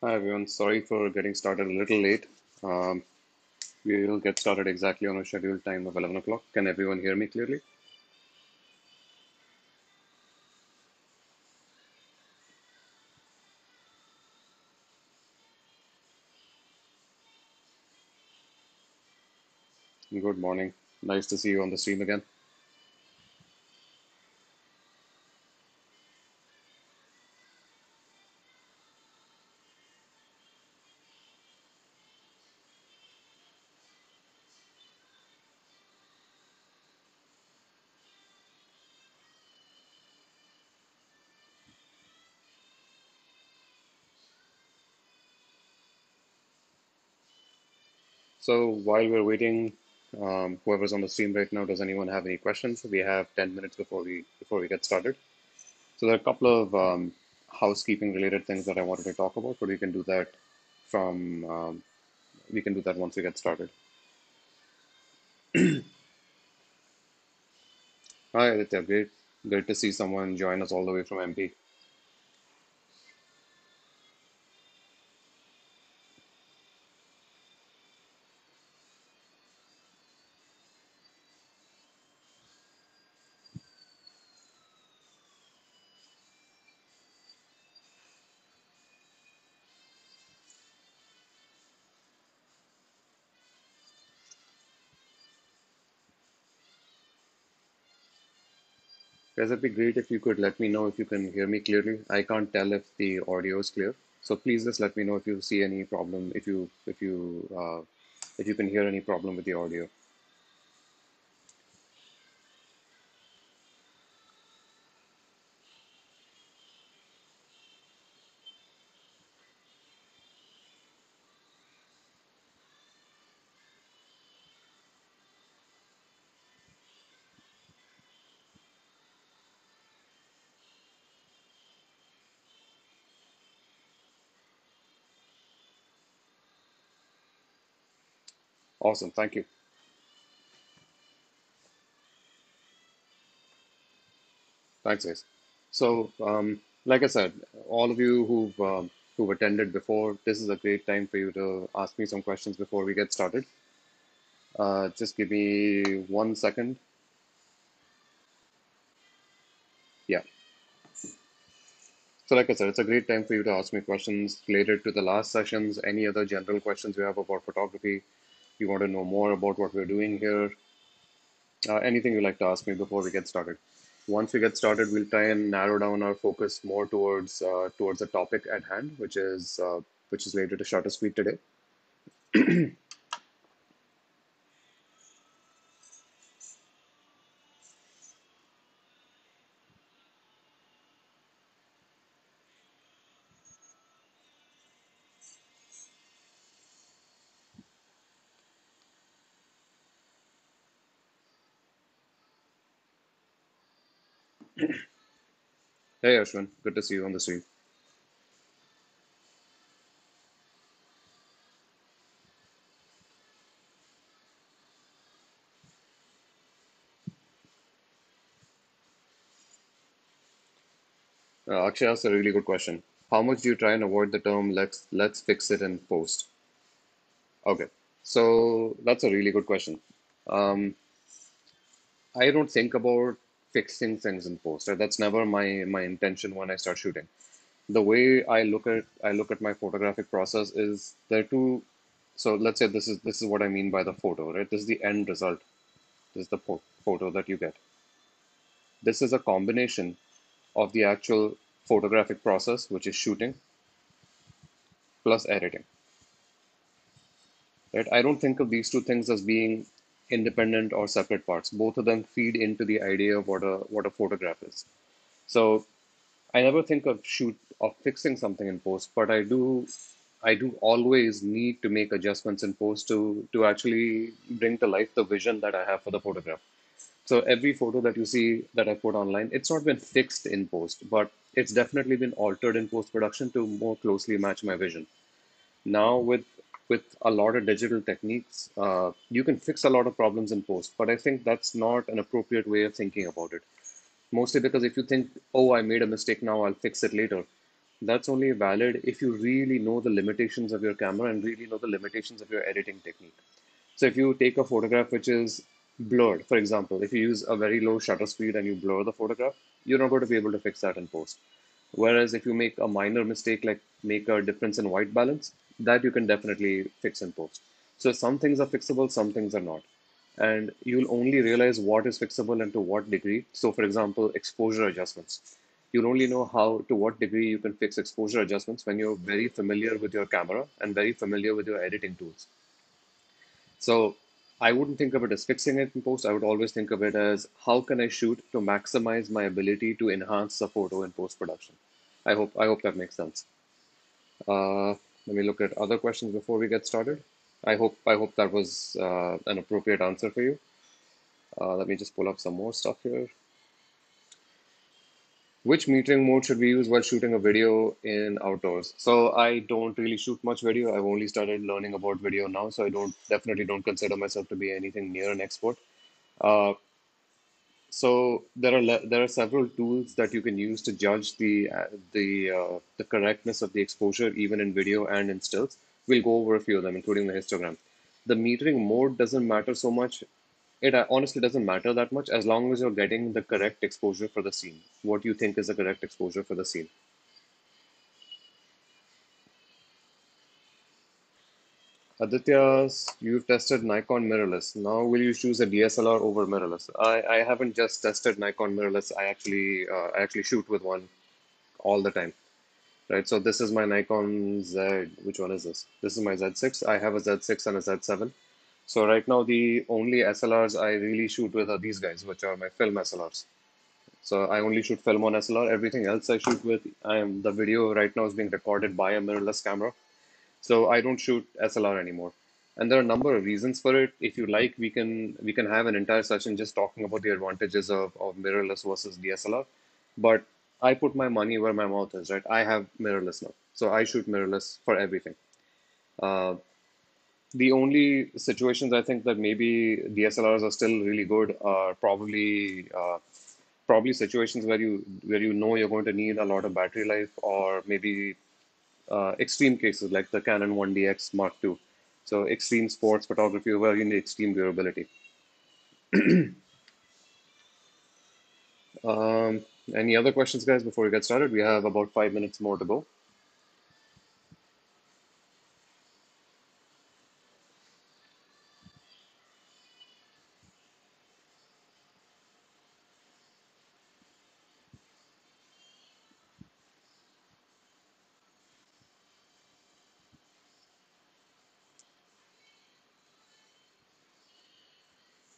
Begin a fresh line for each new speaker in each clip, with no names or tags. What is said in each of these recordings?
Hi everyone, sorry for getting started a little late. Um, we will get started exactly on a scheduled time of 11 o'clock. Can everyone hear me clearly? Good morning. Nice to see you on the stream again. So while we're waiting, whoever's on the stream right now, does anyone have any questions? We have 10 minutes before we get started. So there are a couple of housekeeping related things that I wanted to talk about, but from we can do that once we get started. Hi Aditya, great to see someone join us all the way from MP. Guys, it'd be great if you could let me know if you can hear me clearly. I can't tell if the audio is clear. So please just let me know if you see any problem, if you can hear any problem with the audio. Awesome, thank you. Thanks, guys. So, like I said, all of you who've attended before, this is a great time for you to ask me some questions before we get started. Just give me 1 second. Yeah. So, like I said, it's a great time for you to ask me questions related to the last sessions, any other general questions you have about photography. You want to know more about what we're doing here, anything you'd like to ask me before we get started. Once we get started, we'll try and narrow down our focus more towards the topic at hand, which is related to shutter speed today. Hey Ashwin, good to see you on the stream. Akshay asked a really good question. How much do you try and avoid the term let's fix it in post? Okay, so that's a really good question. Um, I don't think about fixing things in post. Right? That's never my intention when I start shooting. The way I look at my photographic process is there are two. So let's say this is what I mean by the photo, right? This is the end result. This is the photo that you get. This is a combination of the actual photographic process, which is shooting, plus editing, right? I don't think of these two things as being independent or separate parts. Both of them feed into the idea of what a photograph is. So I never think of fixing something in post, but I do always need to make adjustments in post to actually bring to life the vision that I have for the photograph. So every photo that you see that I put online, it's not been fixed in post, but it's definitely been altered in post production to more closely match my vision. Now with a lot of digital techniques, you can fix a lot of problems in post, but I think that's not an appropriate way of thinking about it. Mostly because if you think, oh, I made a mistake now, I'll fix it later, That's only valid if you really know the limitations of your camera and really know the limitations of your editing technique. So if you take a photograph which is blurred, for example, if you use a very low shutter speed and you blur the photograph, you're not going to be able to fix that in post. Whereas if you make a minor mistake, like make a difference in white balance, that you can definitely fix in post. So some things are fixable, some things are not. And you'll only realize what is fixable and to what degree. So for example, exposure adjustments. You'll only know how to what degree you can fix exposure adjustments when you're very familiar with your camera and very familiar with your editing tools. So I wouldn't think of it as fixing it in post. I would always think of it as how can I shoot to maximize my ability to enhance the photo in post production. I hope that makes sense. Uh, Let me look at other questions before we get started. I hope that was an appropriate answer for you. Let me just pull up some more stuff here. Which metering mode should we use while shooting a video in outdoors? So I don't really shoot much video. I've only started learning about video now, so I definitely don't consider myself to be anything near an expert. Uh, So there are several tools that you can use to judge the correctness of the exposure even in video and in stills. We'll go over a few of them, including the histogram. The metering mode doesn't matter so much. It honestly doesn't matter that much as long as you're getting the correct exposure for the scene. What you think is the correct exposure for the scene. Aditya, you've tested Nikon mirrorless. Now will you choose a DSLR over mirrorless? I haven't just tested Nikon mirrorless. I actually shoot with one all the time. Right, so this is my Nikon Z. Which one is this? This is my Z6. I have a Z6 and a Z7. So right now the only SLRs I really shoot with are these guys, which are my film SLRs. So I only shoot film on SLR. Everything else I shoot with, the video right now is being recorded by a mirrorless camera. So I don't shoot SLR anymore. And there are a number of reasons for it. If you like, we can have an entire session just talking about the advantages of mirrorless versus DSLR. But I put my money where my mouth is, right? I have mirrorless now. So I shoot mirrorless for everything. Uh, the only situations I think that maybe DSLRs are still really good are probably situations where you know you're going to need a lot of battery life, or maybe extreme cases like the Canon 1DX Mark II. So extreme sports photography where you need extreme durability. Um, any other questions, guys, before we get started? We have about 5 minutes more to go.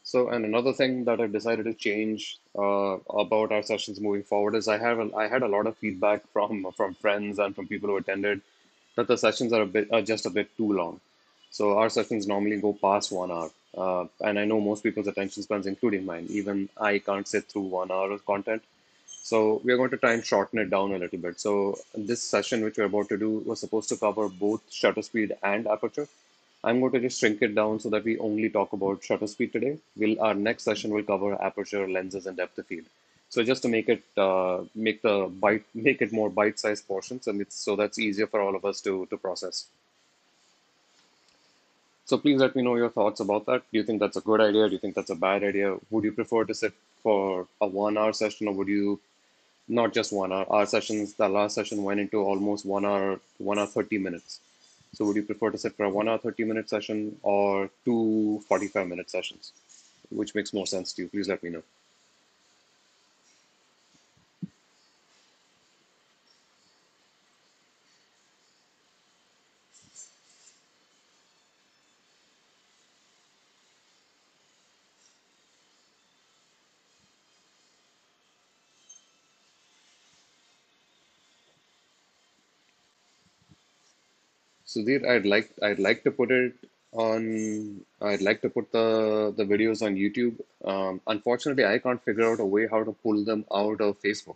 So, and another thing that I've decided to change about our sessions moving forward is I had a lot of feedback from friends and from people who attended that the sessions are just a bit too long. So our sessions normally go past 1 hour, and I know most people's attention spans, including mine. Even I can't sit through 1 hour of content. So we're going to try and shorten it down a little bit. So this session, which we're about to do, was supposed to cover both shutter speed and aperture. I'm going to just shrink it down so that we only talk about shutter speed today. Our next session will cover aperture, lenses, and depth of field. So just to make it more bite-sized portions, and it's so that's easier for all of us to process. So please let me know your thoughts about that. Do you think that's a good idea? Do you think that's a bad idea? Would you prefer to sit for a 1 hour session, or would you not just 1 hour? Our sessions, the last session went into almost 1 hour, 1 hour 30 minutes. So would you prefer to sit for a 1 hour 30 minute session or two 45 minute sessions? Which makes more sense to you? Please let me know. Sudhir, I'd like to put it I'd like to put the videos on YouTube. Unfortunately, I can't figure out a way how to pull them out of Facebook.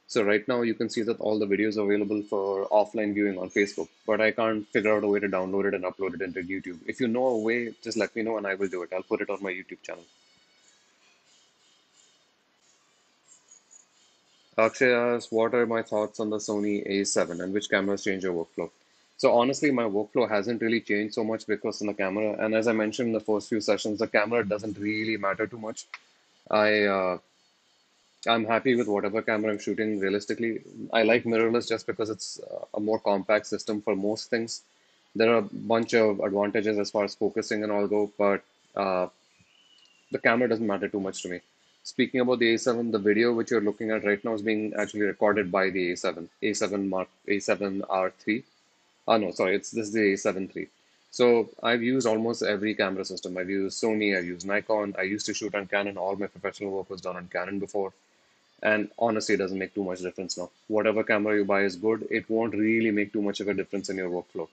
So right now you can see that all the videos are available for offline viewing on Facebook, but I can't figure out a way to download it and upload it into YouTube. If you know a way, just let me know and I will do it. I'll put it on my YouTube channel. Akshay asks, what are my thoughts on the Sony A7 and which cameras change your workflow? So honestly, my workflow hasn't really changed so much because in the camera, and as I mentioned in the first few sessions, the camera doesn't really matter too much. I I'm happy with whatever camera I'm shooting realistically. I like mirrorless just because it's a more compact system for most things. There are a bunch of advantages as far as focusing and all go, but uh, the camera doesn't matter too much to me. Speaking about the A7, the video which you're looking at right now is being actually recorded by the A7, A7 Mark, A7R3. Ah, no, sorry, it's this is the A7 III. So I've used almost every camera system. I've used Sony, I've used Nikon. I used to shoot on Canon. All my professional work was done on Canon before. And honestly, it doesn't make too much difference now. Whatever camera you buy is good. It won't really make too much of a difference in your workflow.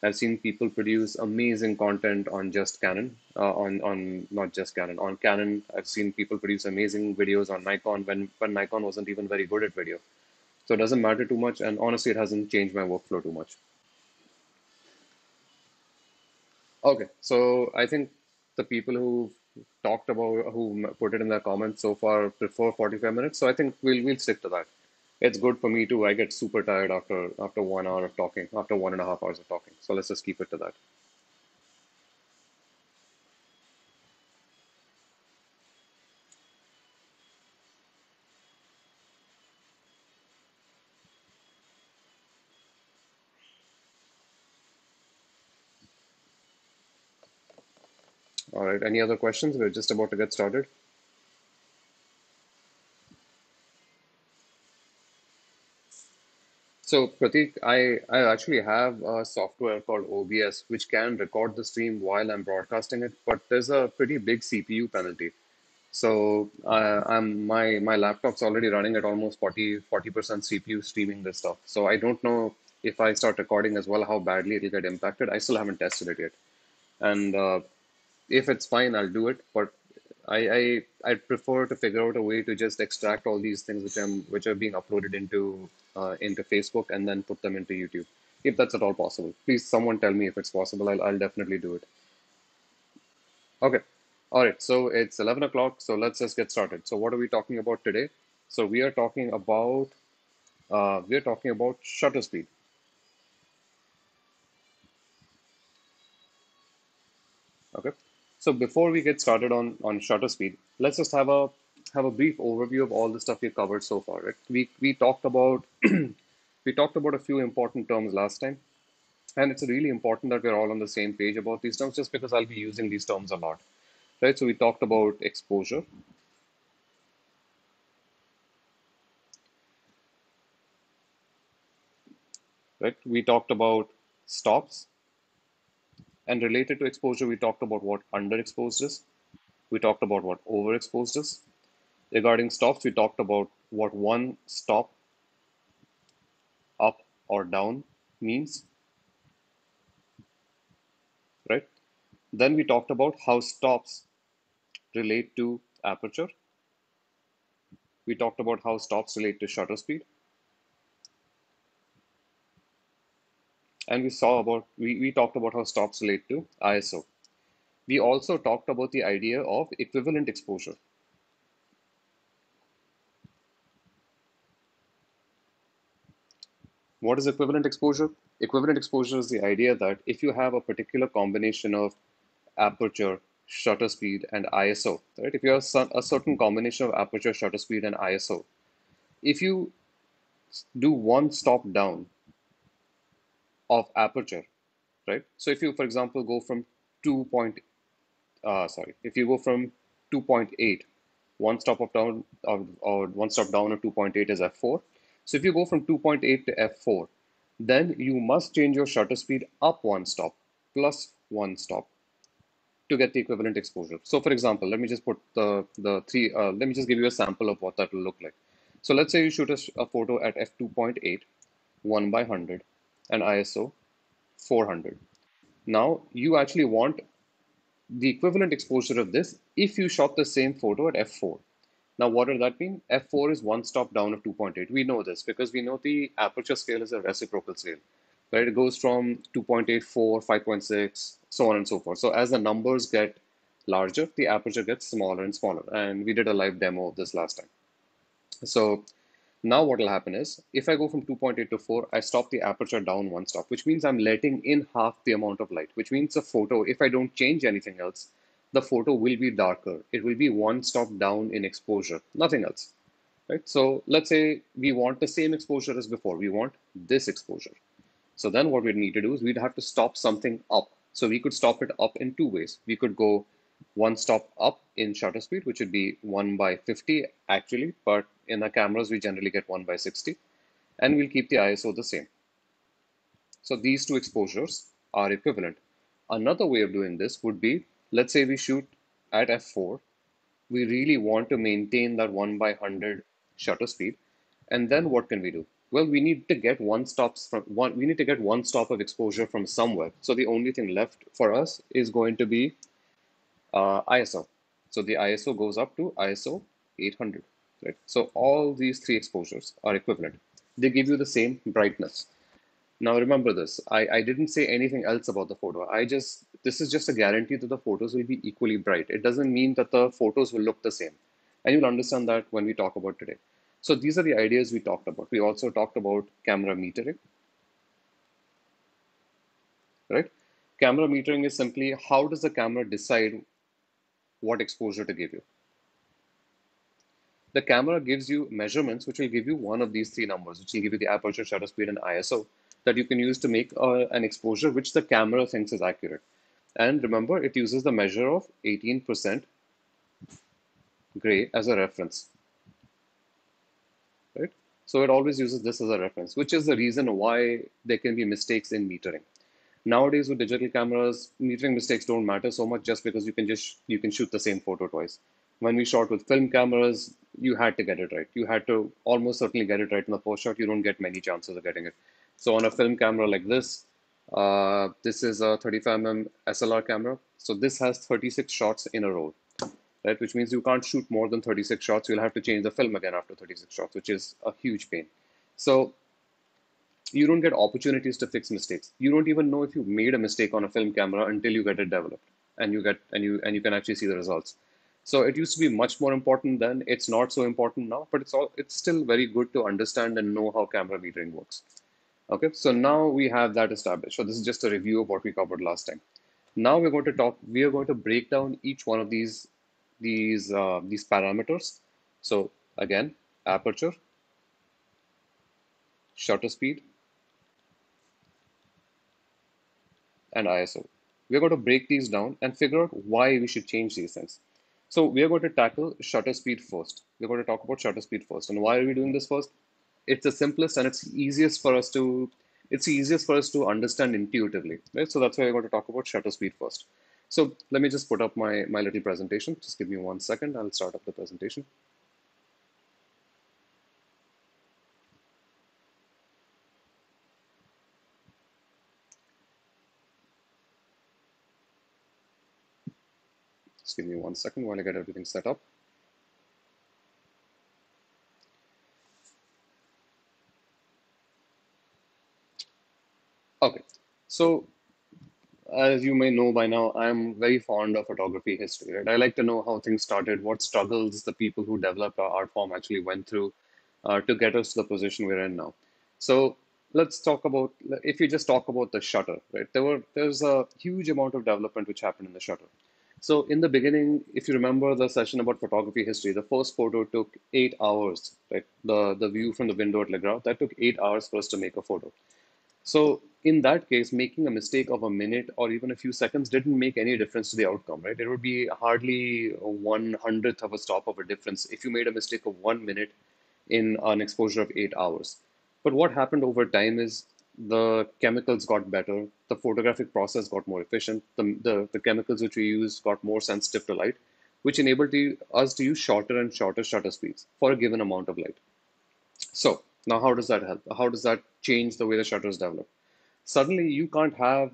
I've seen people produce amazing content on just Canon, on not just Canon, on Canon. I've seen people produce amazing videos on Nikon when Nikon wasn't even very good at video. So it doesn't matter too much, and honestly, it hasn't changed my workflow too much. Okay, so I think the people who talked about put it in their comments so far prefer 45 minutes. So I think we'll stick to that. It's good for me too. I get super tired after 1 hour of talking, after 1.5 hours of talking. So let's just keep it to that. All right. Any other questions? We're just about to get started. So Pratik, I actually have a software called OBS which can record the stream while I'm broadcasting it, but there's a pretty big CPU penalty. So my laptop's already running at almost 40% CPU streaming this stuff. So I don't know if I start recording as well how badly it'll get impacted. I still haven't tested it yet. And if it's fine, I'll do it. But I'd prefer to figure out a way to just extract all these things which are being uploaded into Facebook and then put them into YouTube, if that's at all possible. Please, someone tell me if it's possible. I'll definitely do it. Okay. All right. So it's 11 o'clock. So let's just get started. So what are we talking about today? So we are talking about shutter speed. Okay. So before we get started on shutter speed, let's just have a brief overview of all the stuff we covered so far. Right? We talked about we talked about a few important terms last time, and it's really important that we're all on the same page about these terms, just because I'll be using these terms a lot. Right? So we talked about exposure, right? We talked about stops, and related to exposure, we talked about what underexposed is. We talked about what overexposed is. Regarding stops, we talked about what one stop up or down means, right? Then we talked about how stops relate to aperture. We talked about how stops relate to shutter speed. And we talked about how stops relate to ISO. We also talked about the idea of equivalent exposure. What is equivalent exposure? Equivalent exposure is the idea that if you have a particular combination of aperture, shutter speed, and ISO, right? If you have a certain combination of aperture, shutter speed, and ISO, if you do one stop down of aperture, right? So if you, for example, go from 2 point, if you go from 2.8, one stop up down or one stop down of 2.8 is f4. So if you go from 2.8 to f4, then you must change your shutter speed up one stop plus one stop to get the equivalent exposure. So for example, let me just put the three, let me just give you a sample of what that will look like. So let's say you shoot a photo at f2.8, 1 by 100, and ISO 400. Now you actually want the equivalent exposure of this if you shot the same photo at f4. Now, what does that mean? F4 is one stop down of 2.8. We know this because we know the aperture scale is a reciprocal scale, right? It goes from 2.84, 5.6, so on and so forth. So as the numbers get larger, the aperture gets smaller and smaller. And we did a live demo of this last time. So Now what will happen is, if I go from 2.8 to 4, I stop the aperture down one stop, which means I'm letting in half the amount of light, which means the photo, if I don't change anything else, the photo will be darker. It will be one stop down in exposure, nothing else, right? So let's say we want the same exposure as before. We want this exposure. So then what we'd need to do is we'd have to stop something up. So we could stop it up in two ways. We could go one stop up in shutter speed, which would be 1 by 50 actually, but in the cameras we generally get 1 by 60, and we'll keep the ISO the same. So these two exposures are equivalent. Another way of doing this would be, let's say we shoot at f4, we really want to maintain that 1 by 100 shutter speed. And then what can we do? Well, we need to get we need to get one stop of exposure from somewhere. So the only thing left for us is going to be ISO. So the ISO goes up to ISO 800, right? So all these three exposures are equivalent. They give you the same brightness. Now remember this, I didn't say anything else about the photo. This is just a guarantee that the photos will be equally bright. It doesn't mean that the photos will look the same. And you'll understand that when we talk about today. So these are the ideas we talked about. We also talked about camera metering, right? Camera metering is simply how does the camera decide what exposure to give you? The camera gives you measurements which will give you one of these three numbers, which will give you the aperture, shutter speed, and ISO that you can use to make an exposure which the camera thinks is accurate. And remember, it uses the measure of 18% gray as a reference, right? So it always uses this as a reference, which is the reason why there can be mistakes in metering. Nowadays with digital cameras, metering mistakes don't matter so much just because you can shoot the same photo twice. When we shot with film cameras, you had to get it right. You had to almost certainly get it right in the post shot. You don't get many chances of getting it. So on a film camera like this is a 35mm SLR camera. So this has 36 shots in a row, right? Which means you can't shoot more than 36 shots. You'll have to change the film again after 36 shots, which is a huge pain. So you don't get opportunities to fix mistakes. You don't even know if you made a mistake on a film camera until you get it developed and you can actually see the results. So it used to be much more important then. It's not so important now, but it's still very good to understand and know how camera metering works. Okay, so now we have that established. So this is just a review of what we covered last time. Now we are going to break down each one of these parameters. So again, aperture, shutter speed, and ISO. We're going to break these down and figure out why we should change these things. So we are going to tackle shutter speed first. We're going to talk about shutter speed first. And why are we doing this first? It's the simplest and it's easiest for us to understand intuitively, right? So that's why we're going to talk about shutter speed first. So let me just put up my little presentation. Just give me 1 second. I'll start up the presentation. Just give me 1 second while I get everything set up. Okay, so as you may know by now, I'm very fond of photography history, right? I like to know how things started, what struggles the people who developed our art form actually went through to get us to the position we're in now. So let's talk about, if you just talk about the shutter, right? There's a huge amount of development which happened in the shutter. So in the beginning, if you remember the session about photography history, the first photo took 8 hours, right? The view from the window at Le Gras, that took 8 hours for us to make a photo. So in that case, making a mistake of a minute or even a few seconds didn't make any difference to the outcome, right? It would be hardly a 1/100th of a stop of a difference if you made a mistake of 1 minute in an exposure of 8 hours. But what happened over time is the chemicals got better, the photographic process got more efficient, the chemicals which we use got more sensitive to light, which enabled us to use shorter and shorter shutter speeds for a given amount of light. So now how does that help? How does that change the way the shutters develop? Suddenly you can't have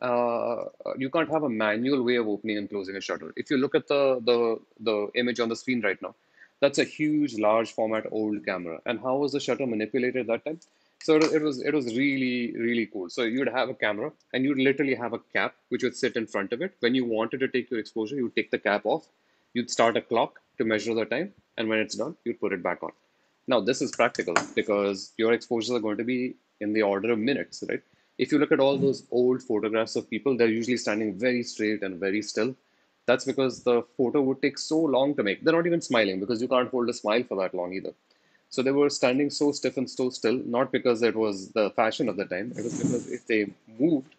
a manual way of opening and closing a shutter. If you look at the image on the screen right now, that's a huge, large format old camera. And how was the shutter manipulated that time? So it was really cool. So you'd have a camera and you'd literally have a cap which would sit in front of it. When you wanted to take your exposure, you'd take the cap off, you'd start a clock to measure the time, and when it's done, you'd put it back on. Now, this is practical because your exposures are going to be in the order of minutes, right? If you look at all those old photographs of people, they're usually standing very straight and very still. That's because the photo would take so long to make. They're not even smiling because you can't hold a smile for that long either. So they were standing so stiff and so still, not because it was the fashion of the time. It was because if they moved,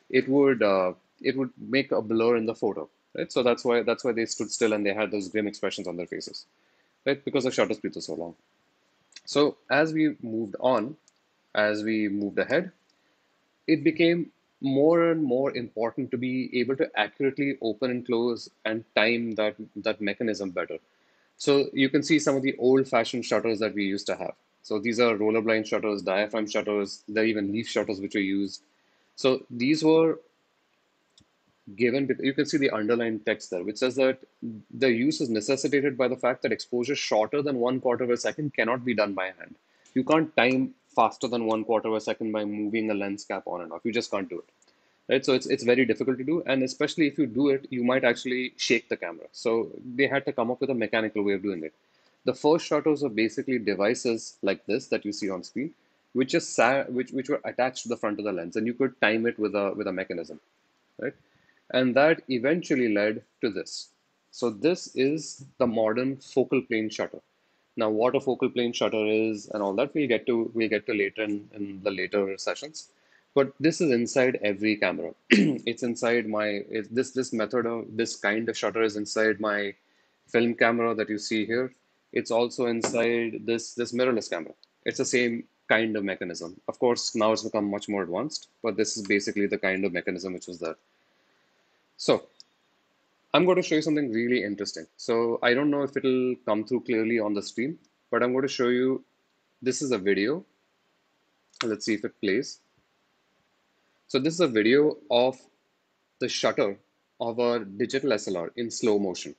it would uh, it would make a blur in the photo, right? So that's why they stood still and they had those grim expressions on their faces, right? Because the shutter speeds were so long. So as we moved on, as we moved ahead, it became more and more important to be able to accurately open and close and time that mechanism better. So you can see some of the old-fashioned shutters that we used to have. So these are roller blind shutters, diaphragm shutters, there are even leaf shutters which are used. So these were given, you can see the underlined text there, which says that the use is necessitated by the fact that exposure shorter than 1/4 of a second cannot be done by hand. You can't time faster than 1/4 of a second by moving a lens cap on and off. You just can't do it. Right? So it's very difficult to do, and especially if you do it, you might actually shake the camera. So they had to come up with a mechanical way of doing it. The first shutters are basically devices like this that you see on screen, which just which were attached to the front of the lens, and you could time it with a mechanism, right? And that eventually led to this. So this is the modern focal plane shutter. Now, what a focal plane shutter is and all that we'll get to later in the later sessions. But this is inside every camera. It's inside this method of this kind of shutter is inside my film camera that you see here. It's also inside this mirrorless camera. It's the same kind of mechanism. Of course, now it's become much more advanced, but this is basically the kind of mechanism which was there. So I'm going to show you something really interesting. So I don't know if it'll come through clearly on the screen, but I'm going to show you, this is a video. Let's see if it plays. So this is a video of the shutter of a digital SLR in slow motion,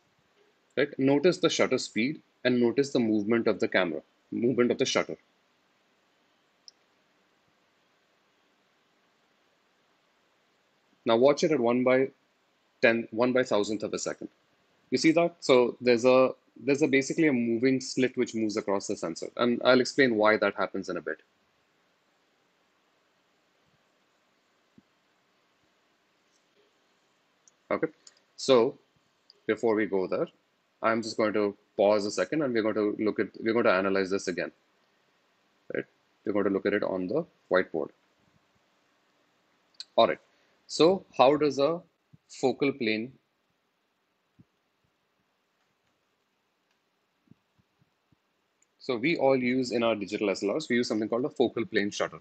right? Notice the shutter speed and notice the movement of the camera, movement of the shutter. Now watch it at 1/10, 1/1000th of a second. You see that? So there's a basically a moving slit which moves across the sensor, and I'll explain why that happens in a bit. Okay. So before we go there, I'm just going to pause a second and we're going to analyze this again, right? We're going to look at it on the whiteboard. All right. So how does a focal plane, so we all use in our digital SLRs, we use something called a focal plane shutter,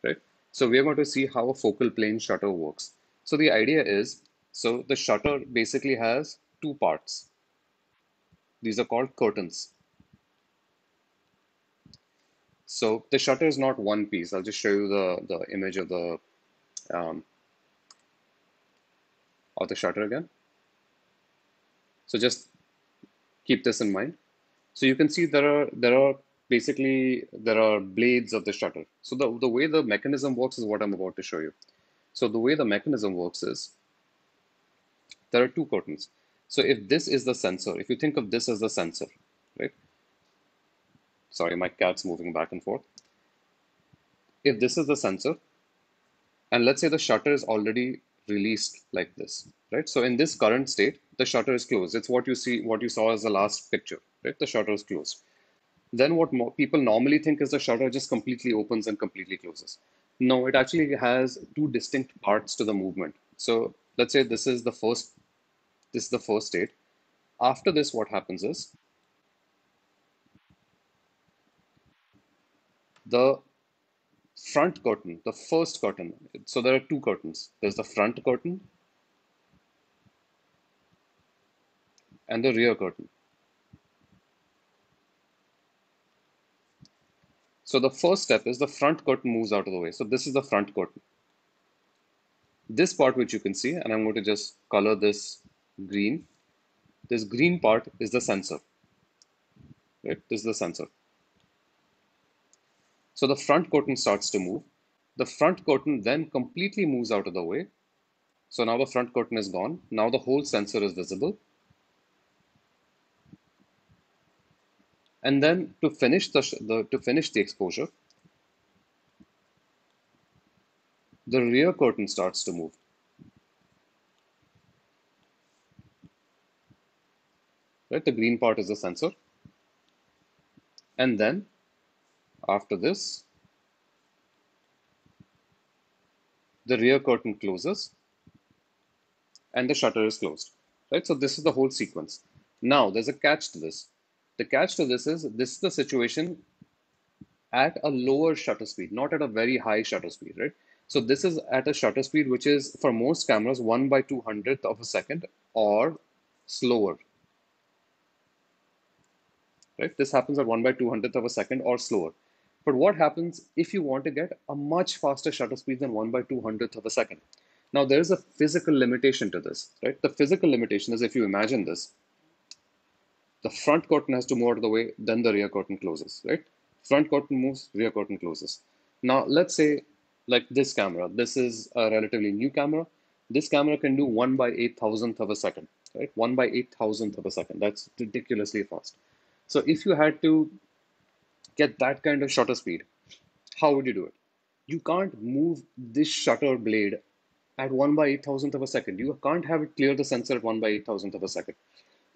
right? So we're going to see how a focal plane shutter works. So the idea is, so the shutter basically has two parts. These are called curtains. So the shutter is not one piece. I'll just show you the image um, of the shutter again. So just keep this in mind. So you can see there are blades of the shutter. So the way the mechanism works is what I'm about to show you. So the way the mechanism works is there are two curtains. So if this is the sensor, if you think of this as the sensor, right? Sorry, my cat's moving back and forth. If this is the sensor, and let's say the shutter is already released like this, right? So in this current state, the shutter is closed. It's what you saw as the last picture, right? The shutter is closed. Then what people normally think is the shutter just completely opens and completely closes. No, it actually has two distinct parts to the movement. So let's say this is the first state. After this, what happens is the front curtain, the first curtain. So there are two curtains. There's the front curtain and the rear curtain. So the first step is the front curtain moves out of the way. So this is the front curtain. This part which you can see, and I'm going to just color this green. This green part is the sensor, right? This is the sensor. So the front curtain starts to move. The front curtain then completely moves out of the way. So now the front curtain is gone. Now the whole sensor is visible. And then to finish to finish the exposure, the rear curtain starts to move. Right? The green part is the sensor. And then after this, the rear curtain closes and the shutter is closed. Right? So this is the whole sequence. Now there's a catch to this. The catch to this is the situation at a lower shutter speed, not at a very high shutter speed, right? So this is at a shutter speed which is for most cameras 1/200th of a second or slower, right? This happens at 1/200th of a second or slower. But what happens if you want to get a much faster shutter speed than 1/200th of a second? Now there is a physical limitation to this, right? The physical limitation is, if you imagine this, the front curtain has to move out of the way, then the rear curtain closes, right? Front curtain moves, rear curtain closes. Now, let's say, like this camera, this is a relatively new camera. This camera can do 1/8000th of a second, right? 1/8000th of a second. That's ridiculously fast. So, if you had to get that kind of shutter speed, how would you do it? You can't move this shutter blade at 1/8000th of a second. You can't have it clear the sensor at 1/8000th of a second.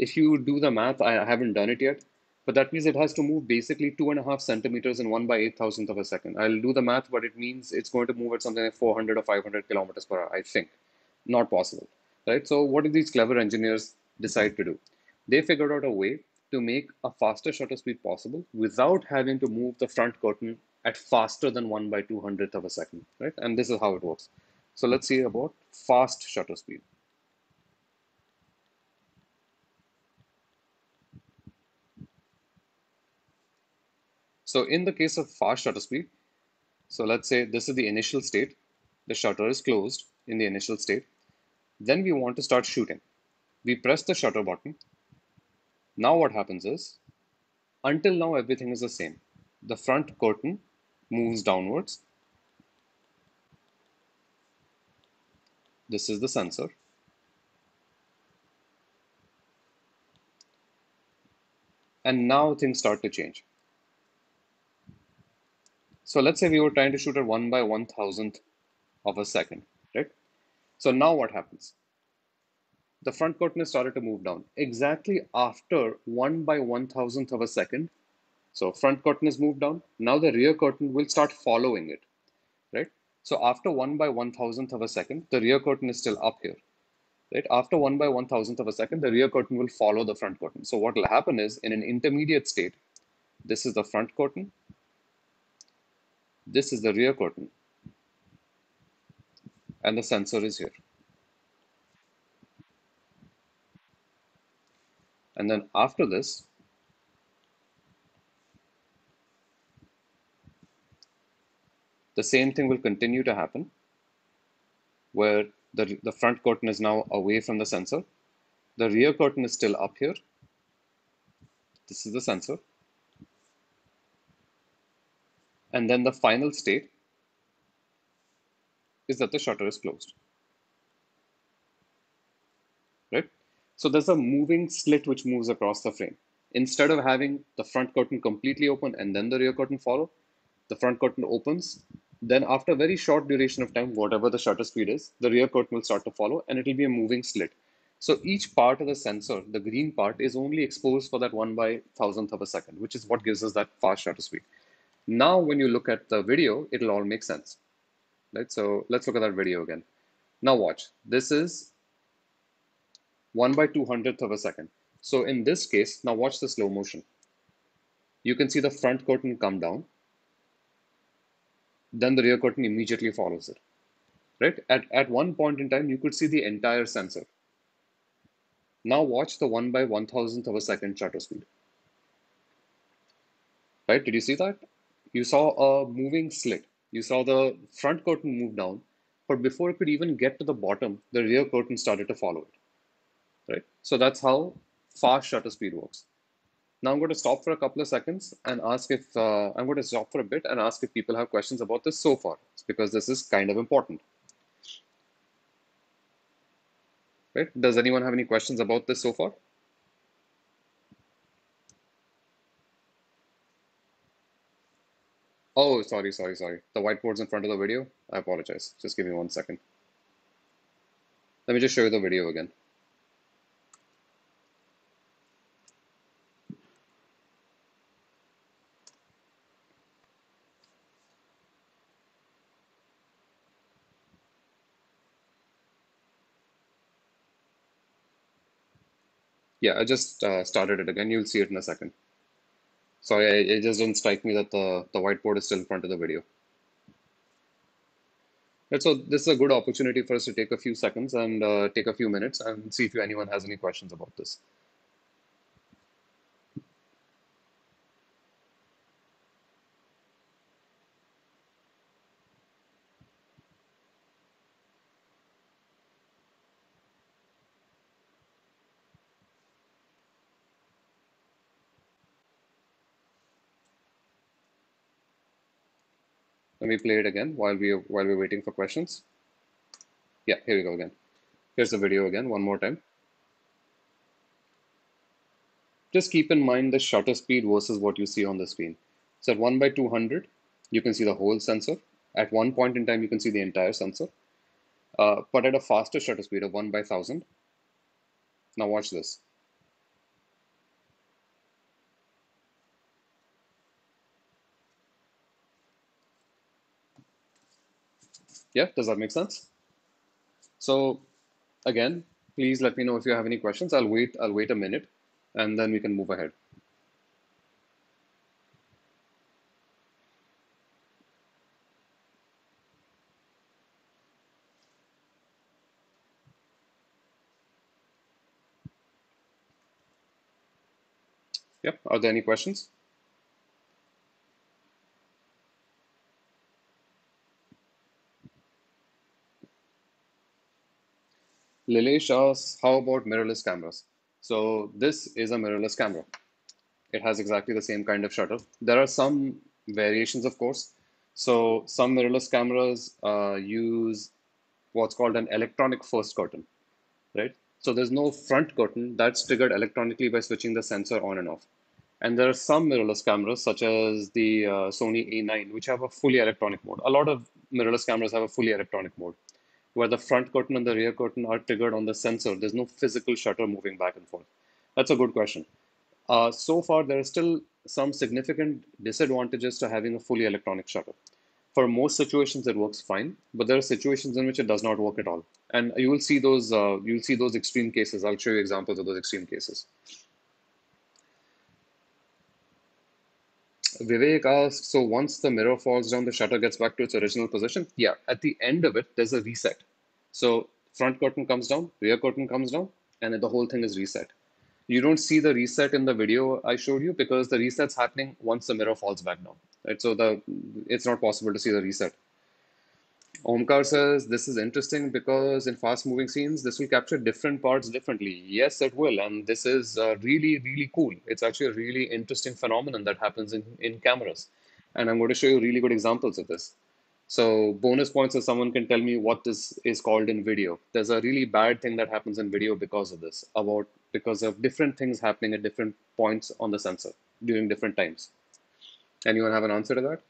If you do the math, I haven't done it yet, but that means it has to move basically 2.5 centimeters in 1/8000th of a second. I'll do the math, but it means it's going to move at something like 400 or 500 kilometers per hour, I think. Not possible, right? So what did these clever engineers decide to do? They figured out a way to make a faster shutter speed possible without having to move the front curtain at faster than 1/200th of a second, right? And this is how it works. So let's see about fast shutter speed. So in the case of fast shutter speed, so let's say this is the initial state. The shutter is closed in the initial state. Then we want to start shooting. We press the shutter button. Now what happens is, until now everything is the same. The front curtain moves downwards. This is the sensor. And now things start to change. So let's say we were trying to shoot at 1/1000th of a second, right? So now what happens? The front curtain has started to move down. Exactly after 1/1000th of a second, so front curtain is moved down. Now the rear curtain will start following it, right? So after 1/1000th of a second, the rear curtain is still up here, right? After 1/1000th of a second, the rear curtain will follow the front curtain. So what will happen is, in an intermediate state, this is the front curtain, this is the rear curtain, and the sensor is here. And then after this, the same thing will continue to happen, where the front curtain is now away from the sensor. The rear curtain is still up here. This is the sensor. And then the final state is that the shutter is closed, right? So there's a moving slit which moves across the frame. Instead of having the front curtain completely open and then the rear curtain follow, the front curtain opens. Then after a very short duration of time, whatever the shutter speed is, the rear curtain will start to follow and it will be a moving slit. So each part of the sensor, the green part, is only exposed for that 1/1000th of a second, which is what gives us that fast shutter speed. Now, when you look at the video, it'll all make sense, right? So let's look at that video again. Now watch. This is 1/200th of a second. So in this case, now watch the slow motion. You can see the front curtain come down, then the rear curtain immediately follows it, right? At one point in time, you could see the entire sensor. Now watch the 1/1000th of a second shutter speed, right? Did you see that? You saw a moving slit. You saw the front curtain move down, but before it could even get to the bottom, the rear curtain started to follow it, right? So that's how fast shutter speed works. Now I'm going to stop for a couple of seconds and ask if I'm going to stop for a bit and ask if people have questions about this so far, because this is kind of important, right? Does anyone have any questions about this so far? Oh, sorry, sorry, sorry. The whiteboard's in front of the video. I apologize. Just give me 1 second. Let me just show you the video again. Yeah, I just started it again. You'll see it in a second. Sorry, it just didn't strike me that the whiteboard is still in front of the video. Right, so this is a good opportunity for us to take a few seconds and take a few minutes and see if anyone has any questions about this. Let me play it again while we're waiting for questions. Yeah, here we go again. Here's the video again, one more time. Just keep in mind the shutter speed versus what you see on the screen. So at 1 by 200, you can see the whole sensor. At one point in time, you can see the entire sensor. But at a faster shutter speed of 1 by 1000, now watch this. Yeah, does that make sense? So again, please let me know if you have any questions. I'll wait a minute and then we can move ahead. Yeah, are there any questions? Lilesh asks, how about mirrorless cameras? So this is a mirrorless camera. It has exactly the same kind of shutter. There are some variations, of course. So some mirrorless cameras use what's called an electronic first curtain, right? So there's no front curtain that's triggered electronically by switching the sensor on and off. And there are some mirrorless cameras, such as the Sony A9, which have a fully electronic mode. A lot of mirrorless cameras have a fully electronic mode, where the front curtain and the rear curtain are triggered on the sensor. There's no physical shutter moving back and forth. That's a good question. So far, there are still some significant disadvantages to having a fully electronic shutter. For most situations, it works fine, but there are situations in which it does not work at all. And you will see those. You'll see those extreme cases. I'll show you examples of those extreme cases. Vivek asks, so once the mirror falls down, the shutter gets back to its original position? Yeah, at the end of it, there's a reset. So front curtain comes down, rear curtain comes down, and then the whole thing is reset. You don't see the reset in the video I showed you because the reset's happening once the mirror falls back down, right? So it's not possible to see the reset. Omkar says this is interesting because in fast moving scenes, this will capture different parts differently. Yes, it will. And this is really, really cool. It's actually a really interesting phenomenon that happens in cameras. And I'm going to show you really good examples of this. So, bonus points if someone can tell me what this is called in video. There's a really bad thing that happens in video because of this, because of different things happening at different points on the sensor during different times. Anyone have an answer to that?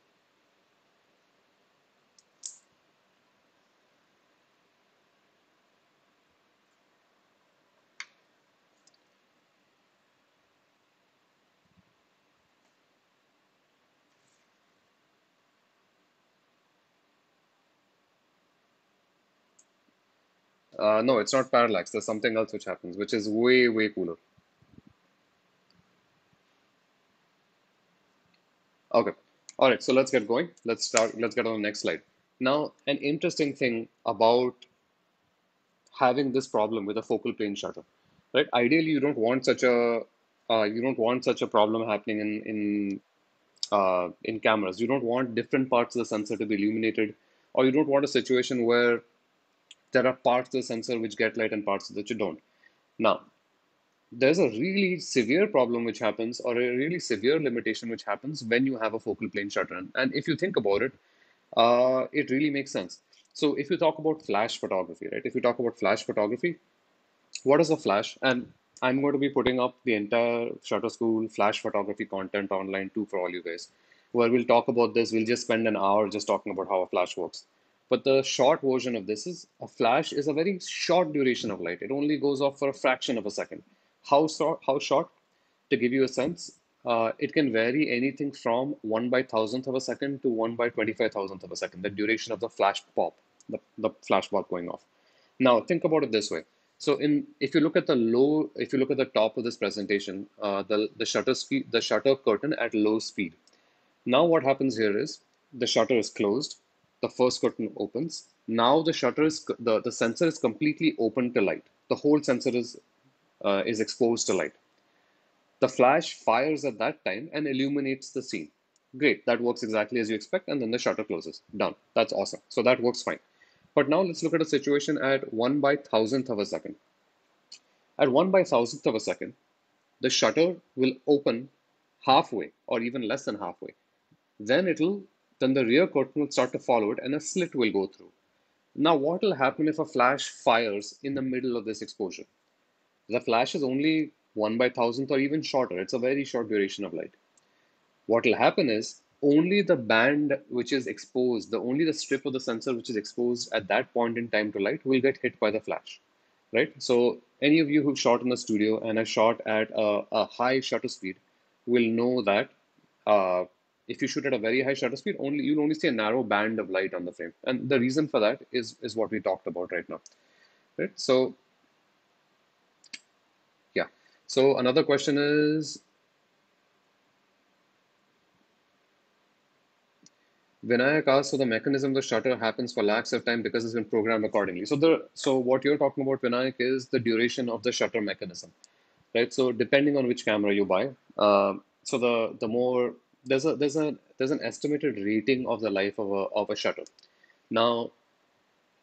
No, it's not parallax. There's something else which happens, which is way, way cooler. Okay. All right. So let's get going. Let's start. Let's get on the next slide. Now, an interesting thing about having this problem with a focal plane shutter, right? Ideally, you don't want such a problem happening in cameras. You don't want different parts of the sensor to be illuminated, or you don't want a situation where there are parts of the sensor which get light and parts that you don't. Now, there's a really severe problem which happens, or a really severe limitation which happens when you have a focal plane shutter. And if you think about it, it really makes sense. So if you talk about flash photography, right? If you talk about flash photography, what is a flash? And I'm going to be putting up the entire Shutter School flash photography content online too for all you guys. where we'll talk about this. We'll just spend an hour just talking about how a flash works. But the short version of this is a flash is a very short duration of light. It only goes off for a fraction of a second. How short? How short? To give you a sense, it can vary anything from 1 by thousandth of a second to 1 by 25 thousandth of a second, the duration of the flash pop, the flash bulb going off. Now, think about it this way. So, if you look at if you look at the top of this presentation, the shutter speed, the shutter curtain at low speed. Now, what happens here is the shutter is closed, the first curtain opens. Now, the sensor is completely open to light. The whole sensor is exposed to light. The flash fires at that time and illuminates the scene. Great, that works exactly as you expect, and then the shutter closes. Done. That's awesome. So that works fine. But now let's look at a situation at 1 by thousandth of a second. At 1 by thousandth of a second, the shutter will open halfway or even less than halfway. Then the rear curtain will start to follow it and a slit will go through. Now, what will happen if a flash fires in the middle of this exposure? The flash is only 1 by thousandth or even shorter. It's a very short duration of light. What will happen is only the band which is exposed, only the strip of the sensor which is exposed at that point in time to light will get hit by the flash, right? So any of you who've shot in the studio and have shot at a high shutter speed will know that uh, if you shoot at a very high shutter speed, you'll only see a narrow band of light on the frame, and the reason for that is what we talked about right now, right? So yeah. So another question is, Vinayak asked, so the mechanism of the shutter happens for lakhs of time because it's been programmed accordingly. So what you're talking about, Vinayak, is the duration of the shutter mechanism, right? So depending on which camera you buy, so the more there's an estimated rating of the life of a shutter. Now,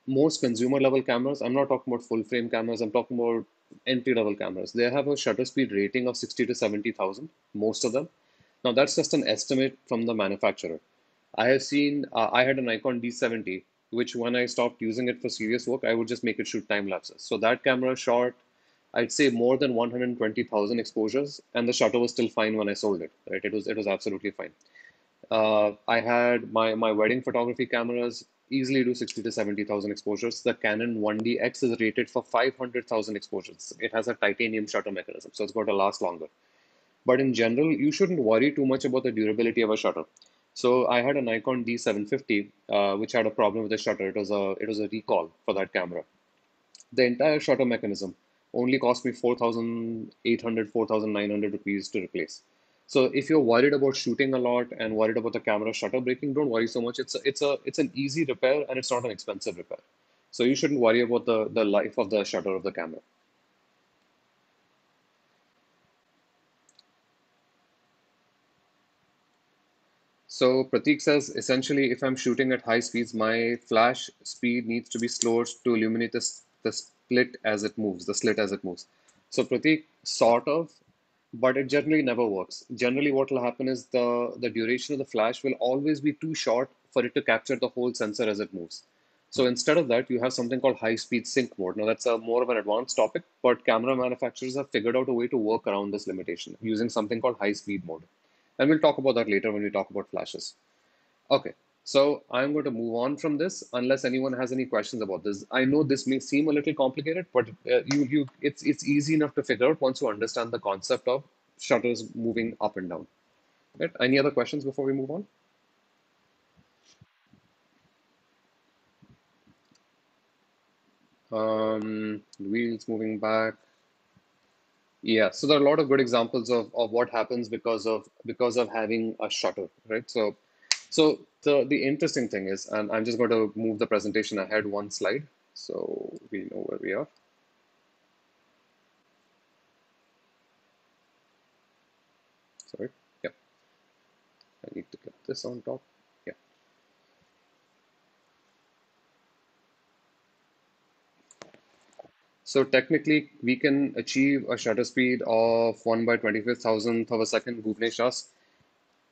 most consumer level cameras, I'm not talking about full frame cameras, I'm talking about entry level cameras. They have a shutter speed rating of 60 to 70,000, most of them. Now, that's just an estimate from the manufacturer. I had a Nikon D70, which when I stopped using it for serious work, I would just make it shoot time lapses. So that camera shot, I'd say more than 120,000 exposures, and the shutter was still fine when I sold it, right? It was absolutely fine. I had my wedding photography cameras easily do 60 to 70,000 exposures. The Canon 1DX is rated for 500,000 exposures. It has a titanium shutter mechanism, so it's going to last longer. But in general, you shouldn't worry too much about the durability of a shutter. So I had a Nikon D750, which had a problem with the shutter. It was a recall for that camera. The entire shutter mechanism only cost me 4,800, 4,900 rupees to replace. So if you're worried about shooting a lot and worried about the camera shutter breaking, don't worry so much. It's an easy repair and it's not an expensive repair. So you shouldn't worry about the life of the shutter of the camera. So Prateek says essentially, if I'm shooting at high speeds, my flash speed needs to be slower to illuminate the split as it moves, the slit as it moves. So Prateek, sort of, but it generally never works. Generally, what will happen is the duration of the flash will always be too short for it to capture the whole sensor as it moves. So instead of that, you have something called high speed sync mode. Now that's a more of an advanced topic, but camera manufacturers have figured out a way to work around this limitation using something called high speed mode. And we'll talk about that later when we talk about flashes. Okay, so I'm going to move on from this unless anyone has any questions about this. I know this may seem a little complicated, but it's easy enough to figure out once you understand the concept of shutters moving up and down. Right? Any other questions before we move on? Wheels moving back. Yeah, so there are a lot of good examples of what happens because of having a shutter, right? So the interesting thing is, and I'm just going to move the presentation ahead one slide so we know where we are. Sorry. Yeah, I need to get this on top. Yeah. So technically, we can achieve a shutter speed of 1 by 25th thousandth of a second, Bhuvnesh asks.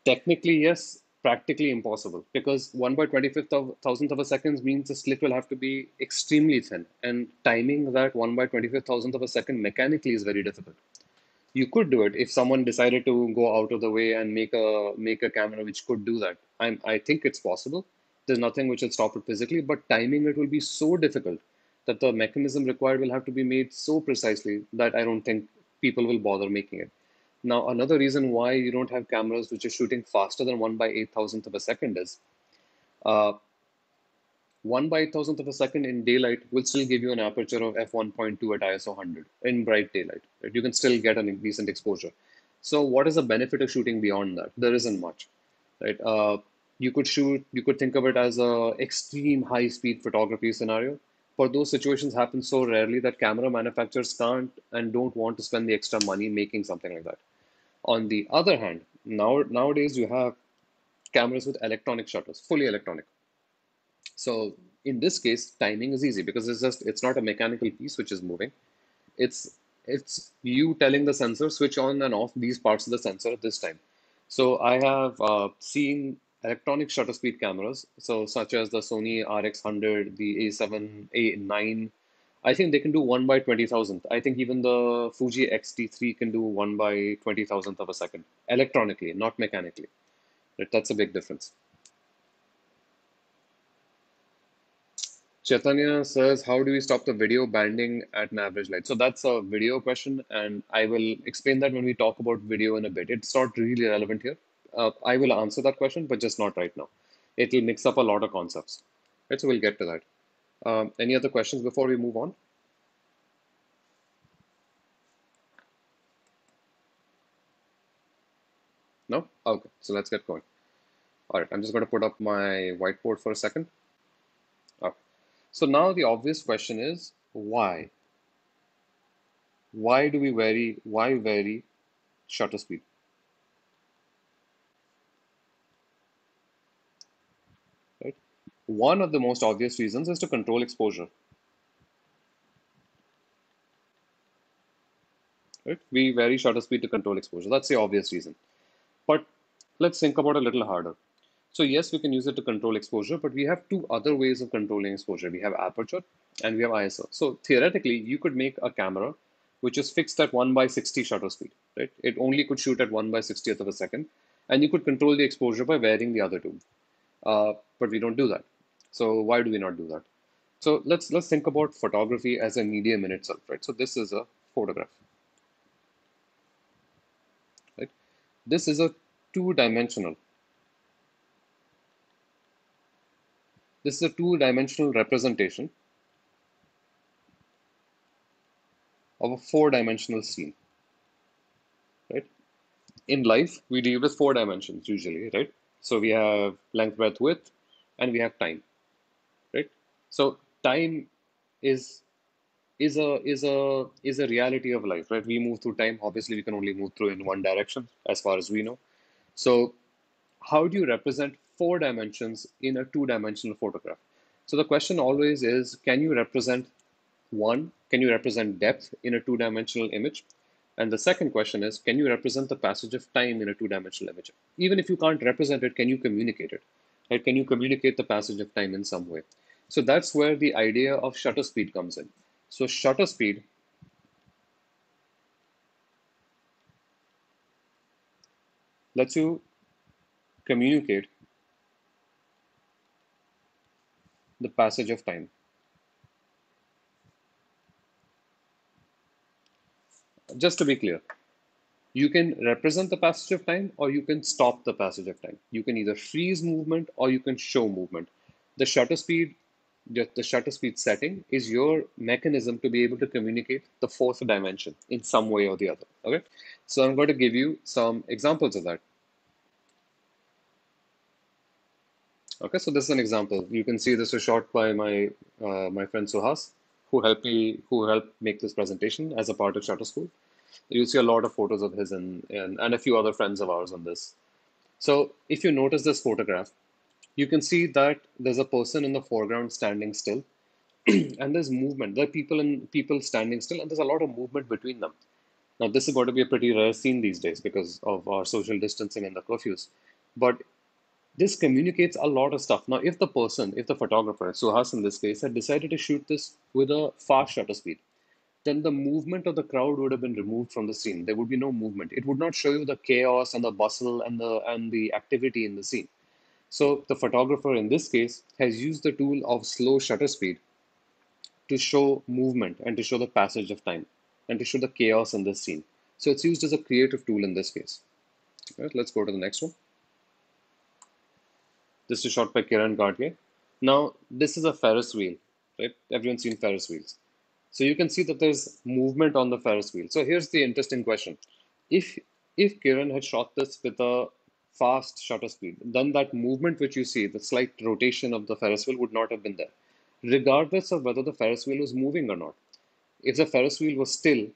Technically, yes. Practically impossible because 1 by 25th of thousandth of a second means the slit will have to be extremely thin, and timing that 1 by 25th thousandth of a second mechanically is very difficult. You could do it if someone decided to go out of the way and make a camera which could do that. I think it's possible. There's nothing which will stop it physically, but timing it will be so difficult that the mechanism required will have to be made so precisely that I don't think people will bother making it. Now, another reason why you don't have cameras which are shooting faster than 1/8,000th of a second is uh, 1/8,000th of a second in daylight will still give you an aperture of f1.2 at ISO 100 in bright daylight. Right? You can still get a decent exposure. So, what is the benefit of shooting beyond that? There isn't much, right? You could think of it as a extreme high speed photography scenario. But those situations happen so rarely that camera manufacturers can't and don't want to spend the extra money making something like that. On the other hand, nowadays you have cameras with electronic shutters, fully electronic. So in this case, timing is easy because it's not a mechanical piece which is moving. It's you telling the sensor switch on and off these parts of the sensor at this time. So I have seen electronic shutter speed cameras, so such as the Sony RX100, the A7, A9. I think they can do 1/20,000th. I think even the Fuji X-T3 can do 1/20,000th of a second electronically, not mechanically. That's a big difference. Chaitanya says, how do we stop the video banding at an average light? So that's a video question, and I will explain that when we talk about video in a bit. It's not really relevant here. I will answer that question, but just not right now. It will mix up a lot of concepts. Right, so we'll get to that. Any other questions before we move on? No? Okay, so let's get going. All right, I'm just going to put up my whiteboard for a second. Okay. So now the obvious question is why? Why vary shutter speed? Right? One of the most obvious reasons is to control exposure. Right? We vary shutter speed to control exposure. That's the obvious reason. But let's think about it a little harder. So yes, we can use it to control exposure, but we have two other ways of controlling exposure. We have aperture and we have ISO. So theoretically, you could make a camera which is fixed at 1/60 shutter speed, right? It only could shoot at 1/60th of a second, and you could control the exposure by varying the other two. But we don't do that. So why do we not do that? So let's think about photography as a medium in itself, right? So this is a photograph, right? This is a two-dimensional. This is a two-dimensional representation of a four-dimensional scene, right? In life, we deal with four dimensions usually, right? So we have length, breadth, width, and we have time, right? So time is is a reality of life, right? We move through time. Obviously, we can only move through in one direction, as far as we know. So how do you represent four dimensions in a two-dimensional photograph? So the question always is, can you represent one, can you represent depth in a two-dimensional image? And the second question is, can you represent the passage of time in a two-dimensional image? Even if you can't represent it, can you communicate it? Right? Can you communicate the passage of time in some way? So that's where the idea of shutter speed comes in. So shutter speed lets you communicate the passage of time. Just to be clear, you can represent the passage of time or you can stop the passage of time. You can either freeze movement or you can show movement. The shutter speed, the shutter speed setting is your mechanism to be able to communicate the fourth dimension in some way or the other. Okay, so I'm going to give you some examples of that. Okay, so this is an example. You can see this was shot by my friend Suhas, who helped make this presentation as a part of Shutter School. You'll see a lot of photos of his and a few other friends of ours on this. So if you notice this photograph, you can see that there's a person in the foreground standing still, and there's movement. There are people standing still, and there's a lot of movement between them. Now, this is going to be a pretty rare scene these days because of our social distancing and the curfews. But this communicates a lot of stuff. Now, if the photographer, Suhas in this case, had decided to shoot this with a fast shutter speed, then the movement of the crowd would have been removed from the scene. There would be no movement. It would not show you the chaos and the bustle and the activity in the scene. So the photographer in this case has used the tool of slow shutter speed to show movement and to show the passage of time and to show the chaos in this scene. So it's used as a creative tool in this case. Right, let's go to the next one. This is shot by Kiran Gadge. Now, this is a Ferris wheel, right? Everyone's seen Ferris wheels. So you can see that there's movement on the Ferris wheel. So here's the interesting question. If if Kiran had shot this with a fast shutter speed, then that movement which you see, the slight rotation of the Ferris wheel would not have been there, regardless of whether the Ferris wheel was moving or not. If the Ferris wheel was still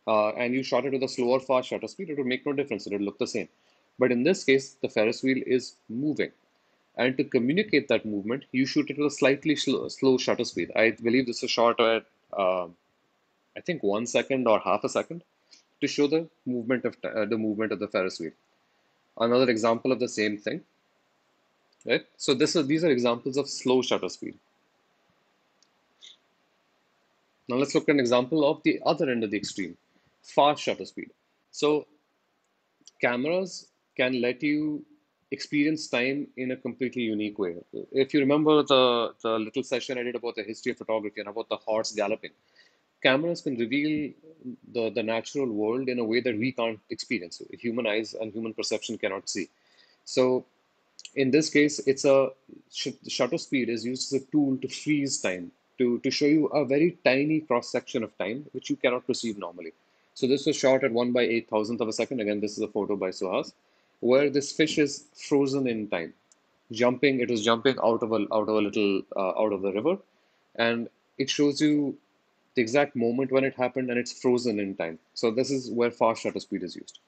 and you shot it with a slow or fast shutter speed, it would make no difference. It would look the same. But in this case, the Ferris wheel is moving. And to communicate that movement, you shoot it with a slightly slow shutter speed. I believe this is shot at, I think 1 second or half a second to show the movement of the Ferris wheel. Another example of the same thing, right? So these are examples of slow shutter speed. Now let's look at an example of the other end of the extreme, fast shutter speed. So cameras can let you experience time in a completely unique way. If you remember the little session I did about the history of photography and about the horse galloping, cameras can reveal the natural world in a way that we can't experience. Human eyes and human perception cannot see. So in this case, it's a shutter speed is used as a tool to freeze time, to show you a very tiny cross section of time which you cannot perceive normally. So this was shot at 1/8,000th of a second. Again, this is a photo by Suhas, where this fish is frozen in time, jumping. It was jumping out of a little out of the river, and it shows you the exact moment when it happened, and it's frozen in time. So this is where fast shutter speed is used.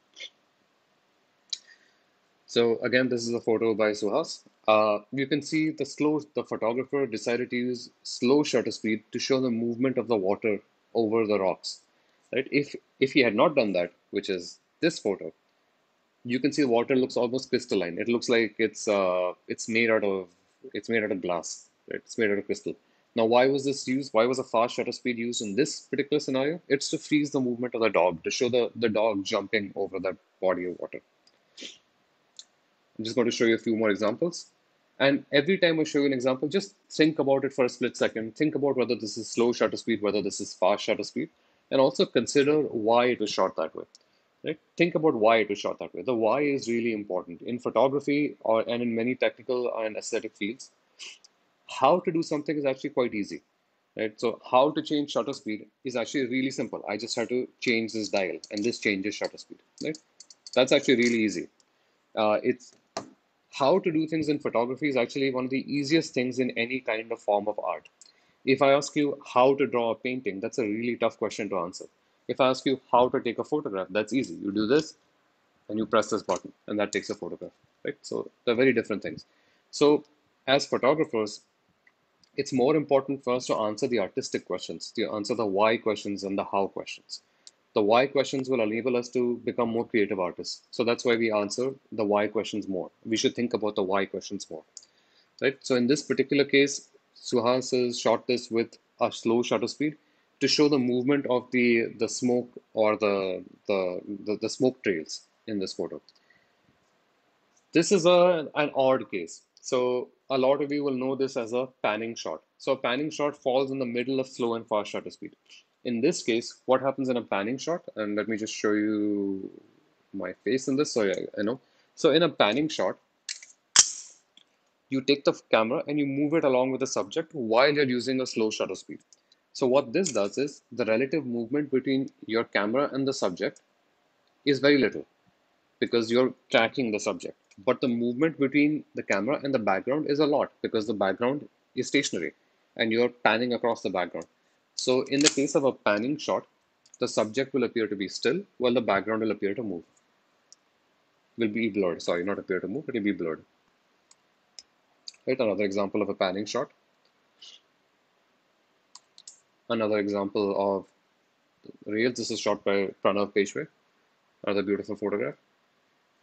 So again, this is a photo by Suhas. You can see the photographer decided to use slow shutter speed to show the movement of the water over the rocks, right? If he had not done that, which is this photo, you can see the water looks almost crystalline. It looks like it's made out of glass, right? It's made out of crystal. Now, why was this used? Why was a fast shutter speed used in this particular scenario? It's to freeze the movement of the dog, to show the dog jumping over that body of water. I'm just going to show you a few more examples. And every time I show you an example, just think about it for a split second. Think about whether this is slow shutter speed, whether this is fast shutter speed, and also consider why it was shot that way. Right? Think about why it was shot that way. The why is really important in photography and in many technical and aesthetic fields. How to do something is actually quite easy. Right? So how to change shutter speed is actually really simple. I just have to change this dial, and this changes shutter speed. Right? That's actually really easy. It's how to do things in photography is actually one of the easiest things in any kind of form of art. If I ask you how to draw a painting, that's a really tough question to answer. If I ask you how to take a photograph, that's easy. You do this and you press this button, and that takes a photograph, right? So they're very different things. So as photographers, it's more important for us to answer the artistic questions, to answer the why questions and the how questions. The why questions will enable us to become more creative artists. So that's why we answer the why questions more. We should think about the why questions more, right? So in this particular case, Suhas has shot this with a slow shutter speed to show the movement of the smoke or the smoke trails in this photo. This is an odd case. So a lot of you will know this as a panning shot. So a panning shot falls in the middle of slow and fast shutter speed. In this case, what happens in a panning shot, and let me just show you my face in this so yeah, I know. So in a panning shot, you take the camera and you move it along with the subject while you're using a slow shutter speed. So what this does is the relative movement between your camera and the subject is very little because you're tracking the subject. But the movement between the camera and the background is a lot because the background is stationary and you're panning across the background. So in the case of a panning shot, the subject will appear to be still while the background will appear to move. Will be blurred. Sorry, not appear to move, but it will be blurred. Right, another example of a panning shot. Another example of reels. This is shot by Pranav Peshwe. Another beautiful photograph.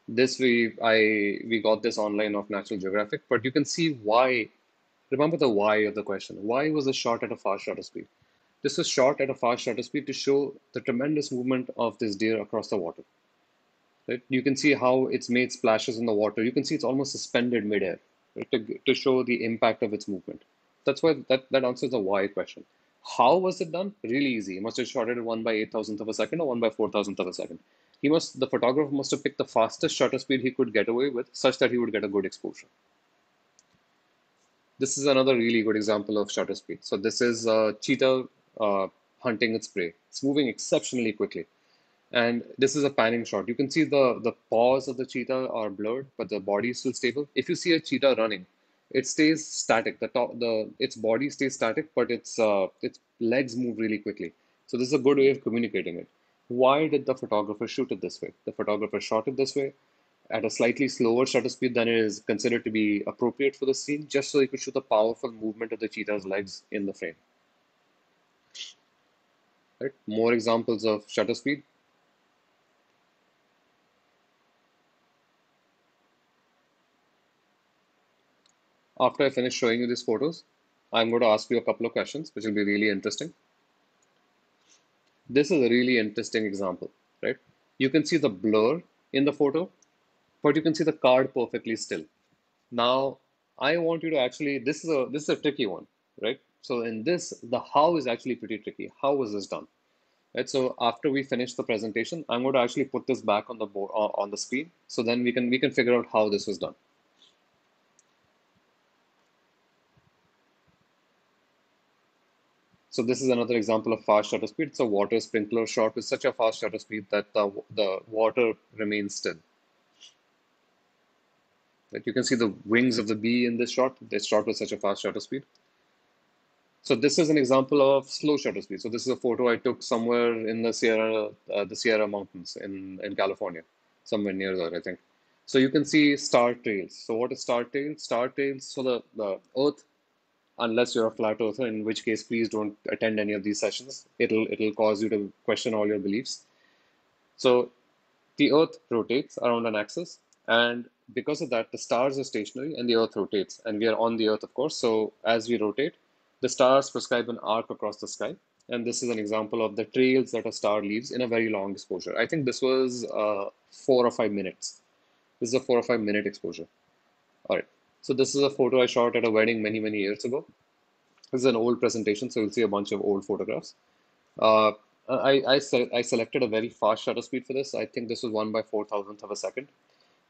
This we got this online of National Geographic, but you can see why. Remember the why of the question. Why was the shot at a fast shutter speed? This was shot at a fast shutter speed to show the tremendous movement of this deer across the water. Right? You can see how it's made splashes in the water. You can see it's almost suspended midair, right, to show the impact of its movement. That's why that answers the why question. How was it done? Really easy. He must have shot it at 1/8,000th of a second or 1/4,000th of a second. The photographer must have picked the fastest shutter speed he could get away with, such that he would get a good exposure. This is another really good example of shutter speed. So this is a cheetah hunting its prey. It's moving exceptionally quickly. And this is a panning shot. You can see the paws of the cheetah are blurred, but the body is still stable. If you see a cheetah running, it stays static. Its body stays static, but its legs move really quickly. So this is a good way of communicating it. Why did the photographer shoot it this way? The photographer shot it this way at a slightly slower shutter speed than it is considered to be appropriate for the scene, just so he could show the powerful movement of the cheetah's legs in the frame. Right? More examples of shutter speed. After I finish showing you these photos, I'm going to ask you a couple of questions, which will be really interesting. This is a really interesting example, right? You can see the blur in the photo, but you can see the card perfectly still. Now, I want you to actually, this is a tricky one, right? So in this, the how is actually pretty tricky. How was this done? Right? So after we finish the presentation, I'm going to actually put this back on the board, on the screen, so then we can figure out how this was done. So this is another example of fast shutter speed. It's a water sprinkler shot with such a fast shutter speed that the water remains still. Like you can see the wings of the bee in this shot. It's shot with such a fast shutter speed. So this is an example of slow shutter speed. So this is a photo I took somewhere in the Sierra Mountains in California, somewhere near there, I think. So you can see star trails. So what is star trails? Star trails. So the Earth, unless you're a flat earther, in which case please don't attend any of these sessions. It'll cause you to question all your beliefs. So the Earth rotates around an axis, and because of that, the stars are stationary and the Earth rotates, and we are on the Earth, of course. So as we rotate, the stars prescribe an arc across the sky, and this is an example of the trails that a star leaves in a very long exposure. I think this was 4 or 5 minutes. This is a 4 or 5 minute exposure. All right. So this is a photo I shot at a wedding many, many years ago. This is an old presentation, so you'll see a bunch of old photographs. Uh, I selected a very fast shutter speed for this. I think this was 1/4,000th of a second.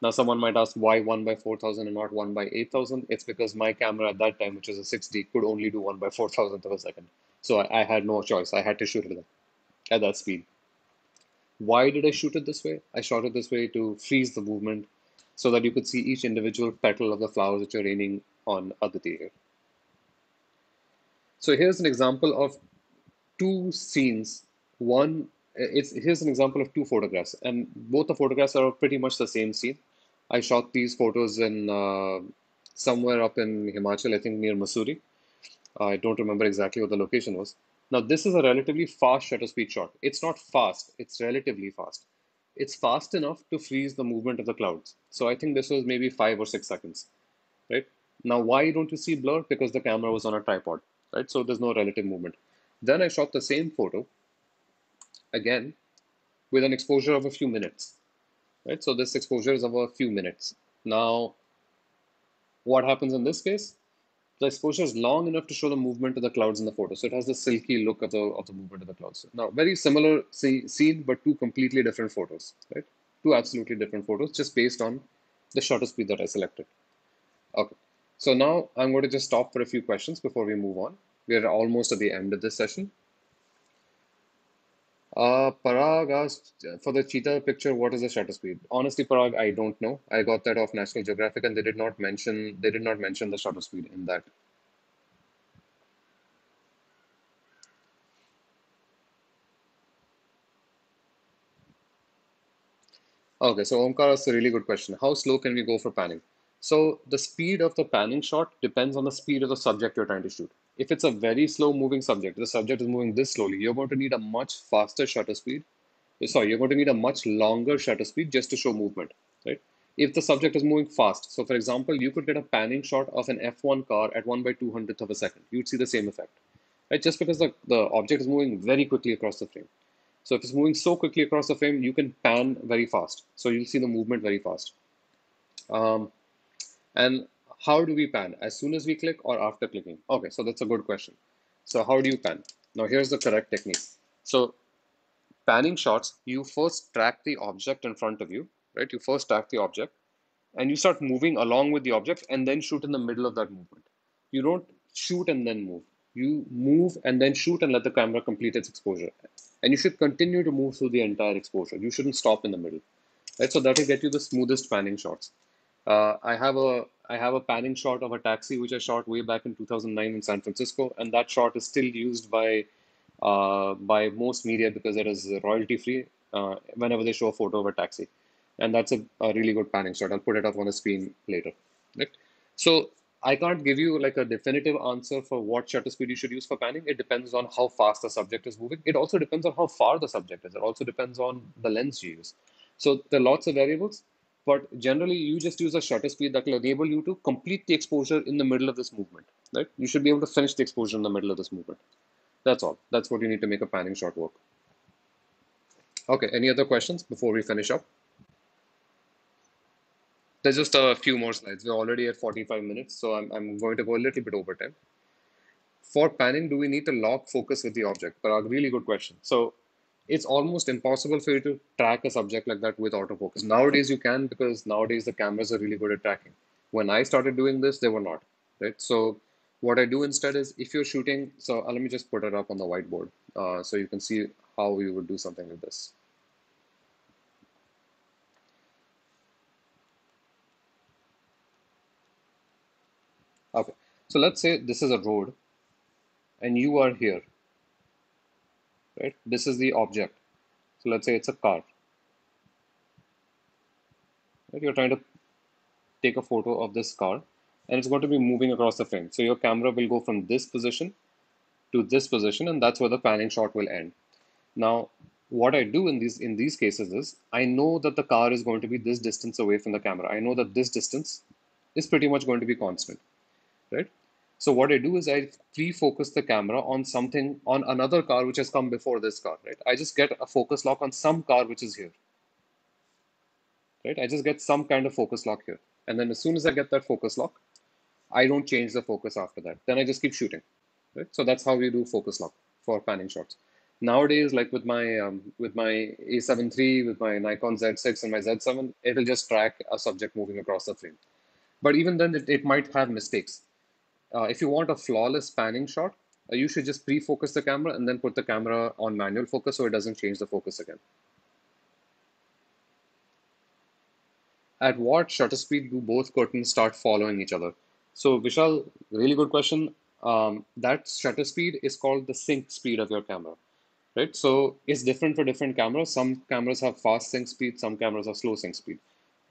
Now, someone might ask why 1/4,000 and not 1/8,000. It's because my camera at that time, which is a 6D, could only do 1/4,000th of a second. So I had no choice. I had to shoot it at that speed. Why did I shoot it this way? I shot it this way to freeze the movement so that you could see each individual petal of the flowers which are raining on Aditi here. So here's an example of two scenes. One, here's an example of two photographs, and both the photographs are pretty much the same scene. I shot these photos in somewhere up in Himachal, I think near Mussoorie. I don't remember exactly what the location was. Now, this is a relatively fast shutter speed shot. It's not fast, it's relatively fast. It's fast enough to freeze the movement of the clouds. So I think this was maybe 5 or 6 seconds, right? Now, why don't you see blur? Because the camera was on a tripod, right? So there's no relative movement. Then I shot the same photo again with an exposure of a few minutes, right? So this exposure is of a few minutes. Now, what happens in this case? The exposure is long enough to show the movement of the clouds in the photo. So it has the silky look of the movement of the clouds. Now, very similar scene, but two completely different photos, right? Two absolutely different photos just based on the shutter speed that I selected. Okay. So now I'm going to just stop for a few questions before we move on. We are almost at the end of this session. Parag asked for the cheetah picture, what is the shutter speed? Honestly, Parag, I don't know. I got that off National Geographic, and they did not mention the shutter speed in that. Okay, so Omkar asked a really good question. How slow can we go for panning? So the speed of the panning shot depends on the speed of the subject you're trying to shoot. If it's a very slow moving subject, the subject is moving this slowly, you're going to need a much faster shutter speed. Sorry, you're going to need a much longer shutter speed just to show movement, right? If the subject is moving fast, so for example, you could get a panning shot of an F1 car at 1/200th of a second. You'd see the same effect. right? Just because the object is moving very quickly across the frame. So if it's moving so quickly across the frame, you can pan very fast. So you'll see the movement very fast. Um, and how do we pan? As soon as we click or after clicking? Okay, so that's a good question. So how do you pan? Now here's the correct technique. So panning shots, you first track the object in front of you, right? You first track the object and you start moving along with the object and then shoot in the middle of that movement. You don't shoot and then move. You move and then shoot and let the camera complete its exposure. And you should continue to move through the entire exposure. You shouldn't stop in the middle, right? So that will get you the smoothest panning shots. I have a panning shot of a taxi which I shot way back in 2009 in San Francisco, and that shot is still used by most media because it is royalty free whenever they show a photo of a taxi, and that's a really good panning shot. I'll put it up on the screen later. Right? So I can't give you like a definitive answer for what shutter speed you should use for panning. It depends on how fast the subject is moving. It also depends on how far the subject is. It also depends on the lens you use. So there are lots of variables, but generally you just use a shutter speed that will enable you to complete the exposure in the middle of this movement. Right? You should be able to finish the exposure in the middle of this movement. That's all. That's what you need to make a panning shot work. Okay, any other questions before we finish up? There's just a few more slides. We're already at 45 minutes, so I'm going to go a little bit over time. For panning, do we need to lock focus with the object? But a really good question. So it's almost impossible for you to track a subject like that with autofocus. Nowadays you can because nowadays the cameras are really good at tracking. When I started doing this, they were not, right? So what I do instead is if you're shooting, so let me just put it up on the whiteboard so you can see how you would do something like this. Okay, so let's say this is a road and you are here, right? This is the object. So let's say it's a car, right? You're trying to take a photo of this car and it's going to be moving across the frame. So your camera will go from this position to this position and that's where the panning shot will end. Now, what I do in these cases is I know that the car is going to be this distance away from the camera. I know that this distance is pretty much going to be constant, right? So what I do is I pre-focus the camera on something on another car which has come before this car, right? I just get a focus lock on some car which is here, right? I just get some kind of focus lock here. And then as soon as I get that focus lock, I don't change the focus after that. Then I just keep shooting, right? So that's how we do focus lock for panning shots. Nowadays, like with my A7 III, with my Nikon Z6 and my Z7, it'll just track a subject moving across the frame. But even then, it might have mistakes. If you want a flawless panning shot, you should just pre-focus the camera and then put the camera on manual focus so it doesn't change the focus again. At what shutter speed do both curtains start following each other? So, Vishal, really good question. That shutter speed is called the sync speed of your camera, right? So it's different for different cameras. Some cameras have fast sync speed, some cameras have slow sync speed.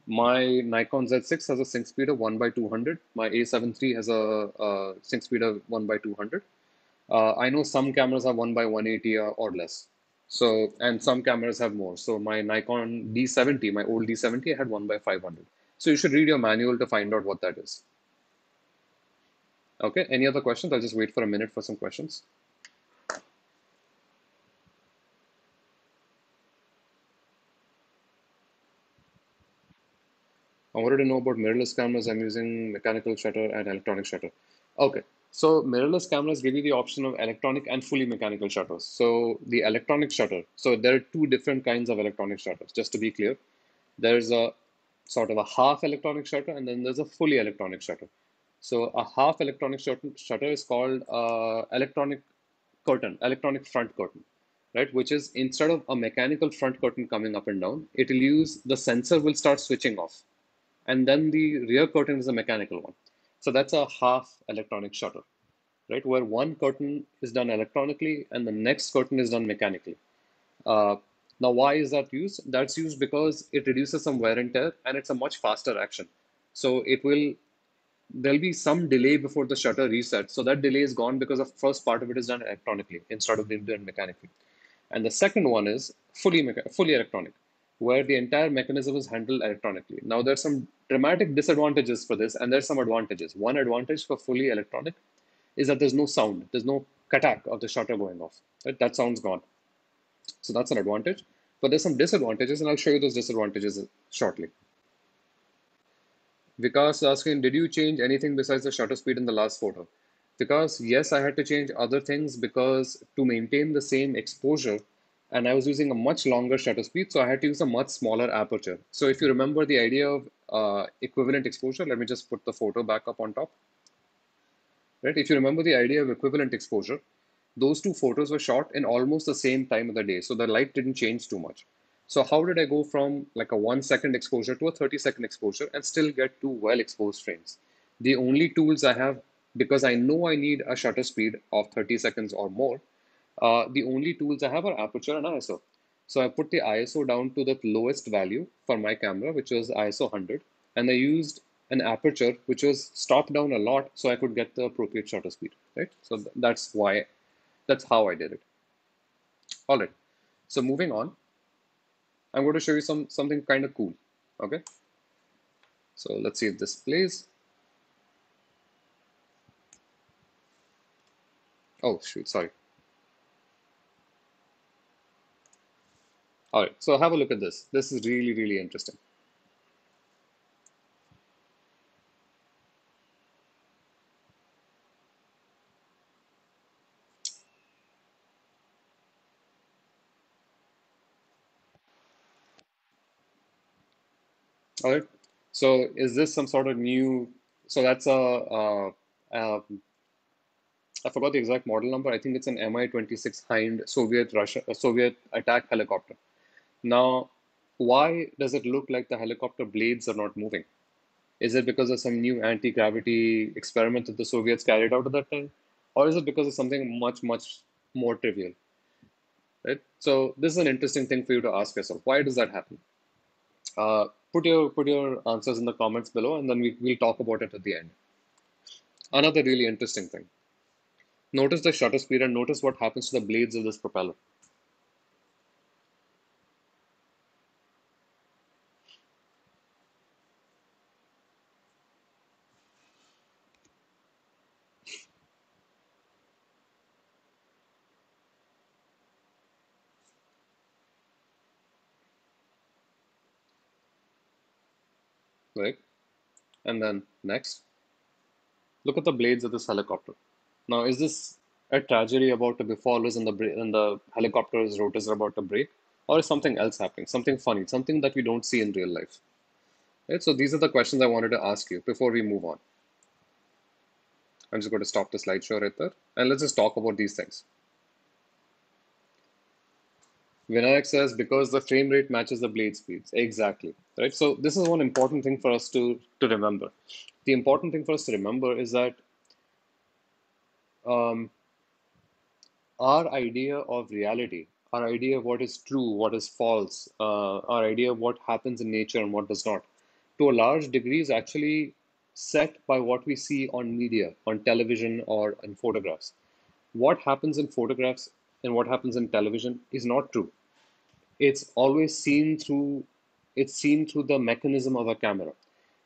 My Nikon Z6 has a sync speed of 1 by 200. My A7 III has a sync speed of 1 by 200. I know some cameras have 1 by 180 or less. So, and some cameras have more. So my Nikon D70, my old D70, I had 1 by 500. So you should read your manual to find out what that is. Okay, any other questions? I'll just wait for a minute for some questions. I wanted to know about mirrorless cameras. I'm using mechanical shutter and electronic shutter. Okay, so mirrorless cameras give you the option of electronic and fully mechanical shutters. So the electronic shutter, so there are two different kinds of electronic shutters, just to be clear. There's a sort of a half electronic shutter and then there's a fully electronic shutter. So a half electronic shutter is called electronic curtain, electronic front curtain, right? Which is instead of a mechanical front curtain coming up and down, it will use the sensor will start switching off and then the rear curtain is a mechanical one. So that's a half electronic shutter, right? Where one curtain is done electronically and the next curtain is done mechanically. Uh, Now, why is that used? That's used because it reduces some wear and tear and it's a much faster action. So there'll be some delay before the shutter resets. So that delay is gone because the first part of it is done electronically instead of being done mechanically. And the second one is fully electronic, where the entire mechanism is handled electronically. Now, there's some dramatic disadvantages for this, and there's some advantages. One advantage for fully electronic is that there's no sound, there's no katak of the shutter going off. Right? That sound's gone. So that's an advantage. But there's some disadvantages, and I'll show you those disadvantages shortly. Vikas is asking, did you change anything besides the shutter speed in the last photo? Because yes, I had to change other things because to maintain the same exposure, and I was using a much longer shutter speed, so I had to use a much smaller aperture. So if you remember the idea of equivalent exposure, let me just put the photo back up on top. Right? If you remember the idea of equivalent exposure, those two photos were shot in almost the same time of the day, so the light didn't change too much. So how did I go from like a 1 second exposure to a 30-second exposure and still get two well exposed frames? The only tools I have, because I know I need a shutter speed of 30 seconds or more, the only tools I have are aperture and ISO. So I put the ISO down to the lowest value for my camera, which was ISO 100, and I used an aperture which was stopped down a lot so I could get the appropriate shutter speed, right? So that's how I did it. All right. So moving on, I'm going to show you something kind of cool. Okay. So let's see if this plays. Oh shoot, sorry. All right. So have a look at this. This is really, really interesting. All right. So is this some sort of new? So that's uh, I forgot the exact model number. I think it's an Mi-26 Hind Soviet attack helicopter. Now, why does it look like the helicopter blades are not moving? Is it because of some new anti-gravity experiment that the Soviets carried out at that time? Or is it because of something much, much more trivial? Right? So this is an interesting thing for you to ask yourself. Why does that happen? Put your answers in the comments below, and then we'll talk about it at the end. Another really interesting thing. Notice the shutter speed and notice what happens to the blades of this propeller. Right? And then next, look at the blades of this helicopter. Now, is this a tragedy about to befall us and the helicopter's rotors are about to break? Or is something else happening? Something funny, something that we don't see in real life. Right? So these are the questions I wanted to ask you before we move on. I'm just going to stop the slideshow right there. And let's just talk about these things. Vinayak says because the frame rate matches the blade speeds. Exactly. Right. So this is one important thing for us to remember. The important thing for us to remember is that um, our idea of reality, our idea of what is true, what is false, our idea of what happens in nature and what does not, to a large degree is actually set by what we see on media, on television or in photographs. What happens in photographs and what happens in television is not true. It's always seen through the mechanism of a camera.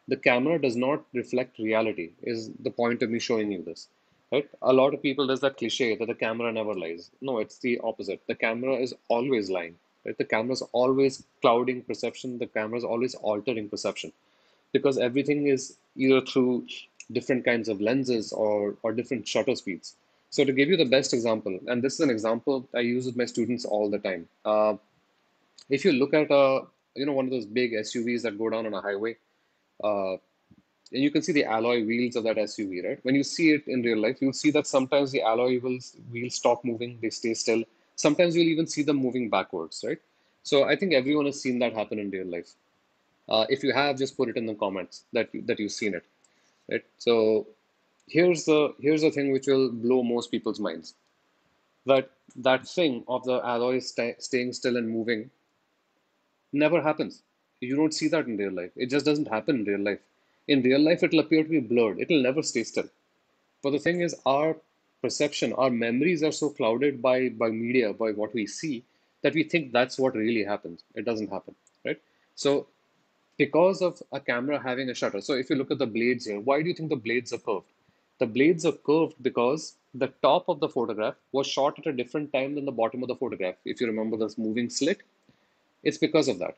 The camera does not reflect reality, is the point of me showing you this. Right? A lot of people does that cliche that the camera never lies. No, it's the opposite. The camera is always lying. Right? The camera is always clouding perception. The camera is always altering perception because everything is either through different kinds of lenses or different shutter speeds. So to give you the best example, and this is an example I use with my students all the time. If you look at one of those big SUVs that go down on a highway, uh, and you can see the alloy wheels of that SUV, right? When you see it in real life, you'll see that sometimes the alloy wheels stop moving, they stay still. Sometimes you'll even see them moving backwards, right? So I think everyone has seen that happen in real life. If you have, just put it in the comments that you've seen it, right? So here's the thing which will blow most people's minds. That thing of the alloy staying still and moving never happens. You don't see that in real life. It just doesn't happen in real life. In real life, it'll appear to be blurred. It'll never stay still. But the thing is, our perception, our memories are so clouded by media, by what we see, that we think that's what really happens. It doesn't happen, right? So because of a camera having a shutter. So if you look at the blades here, why do you think the blades are curved? The blades are curved because the top of the photograph was shot at a different time than the bottom of the photograph. If you remember this moving slit, it's because of that.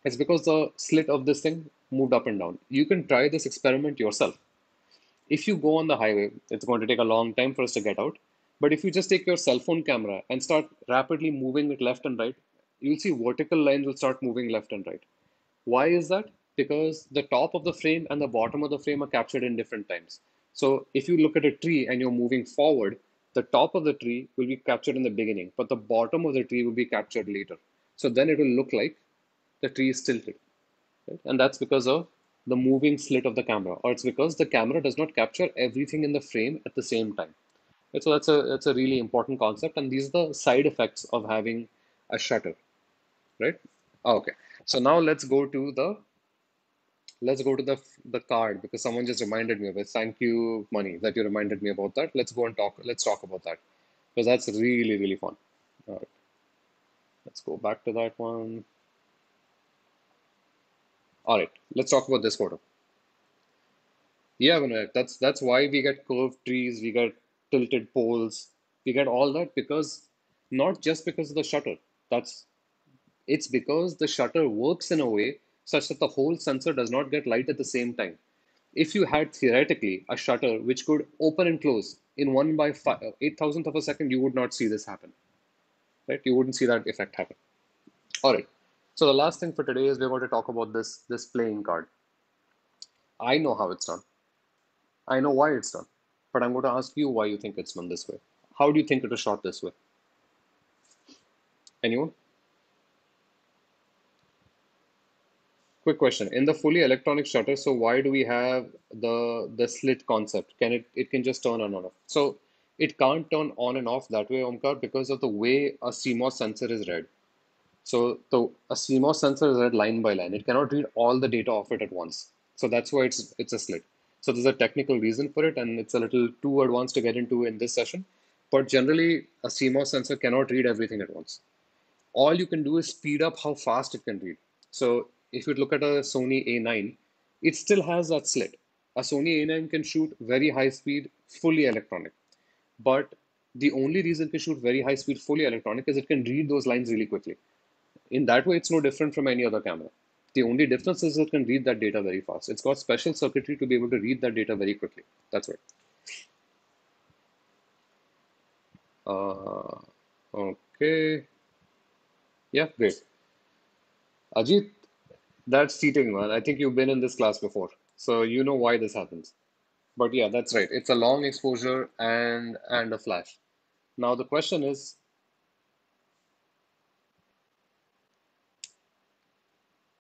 It's because the slit of this thing moved up and down. You can try this experiment yourself. If you go on the highway, it's going to take a long time for us to get out. But if you just take your cell phone camera and start rapidly moving it left and right, you'll see vertical lines will start moving left and right. Why is that? Because the top of the frame and the bottom of the frame are captured in different times. So if you look at a tree and you're moving forward, the top of the tree will be captured in the beginning, but the bottom of the tree will be captured later. So then it will look like the tree is tilted, right? And that's because of the moving slit of the camera, or it's because the camera does not capture everything in the frame at the same time. Right? So that's a really important concept, and these are the side effects of having a shutter, right? Okay. So now let's go to the card because someone just reminded me of it. Thank you, Money, that you reminded me about that. Let's talk about that because that's really, really fun. All right, let's go back to that one. All right, let's talk about this photo. Yeah, Vinayak, that's why we get curved trees, we get tilted poles, we get all that because not just because of the shutter. That's It's because the shutter works in a way such that the whole sensor does not get light at the same time. If you had theoretically a shutter which could open and close in 8,000th of a second, you would not see this happen, right? You wouldn't see that effect happen. All right. So the last thing for today is we're going to talk about this playing card. I know how it's done. I know why it's done, but I'm going to ask you why you think it's done this way. How do you think it was shot this way? Anyone? Quick question. In the fully electronic shutter, so why do we have the slit concept? It can just turn on and off. So it can't turn on and off that way, Omkar, because of the way a CMOS sensor is read. So a CMOS sensor is read line by line. It cannot read all the data of it at once. So that's why it's a slit. So there's a technical reason for it, and it's a little too advanced to get into in this session. But generally, a CMOS sensor cannot read everything at once. All you can do is speed up how fast it can read. So if you look at a Sony A9, it still has that slit. A Sony A9 can shoot very high speed, fully electronic. But the only reason it can shoot very high speed, fully electronic is it can read those lines really quickly. In that way, it's no different from any other camera. The only difference is it can read that data very fast. It's got special circuitry to be able to read that data very quickly. That's right. Uh, okay. Yeah, great. Ajit, that's cheating, man. I think you've been in this class before, so you know why this happens. But yeah, that's right. It's a long exposure and a flash. Now the question is,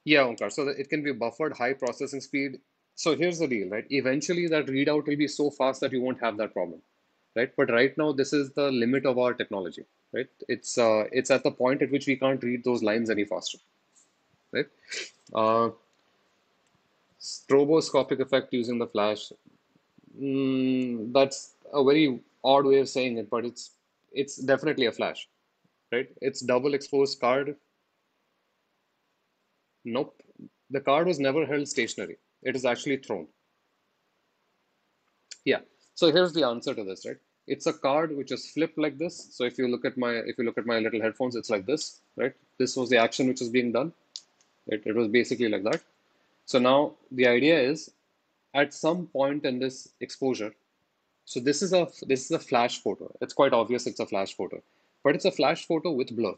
yeah, Omkar, so that it can be buffered high processing speed. So here's the deal, right? Eventually that readout will be so fast that you won't have that problem, right? But right now this is the limit of our technology, right? It's at the point at which we can't read those lines any faster, right? Uh, Stroboscopic effect using the flash. That's a very odd way of saying it, but it's definitely a flash, right? It's double exposed card. Nope. The card was never held stationary. It is actually thrown. Yeah. So here's the answer to this, right? It's a card which is flipped like this. So if you look at my little headphones, it's like this, right? This was the action which is being done. It was basically like that. So now the idea is at some point in this exposure, so this is a flash photo. It's quite obvious it's a flash photo, but it's a flash photo with blur,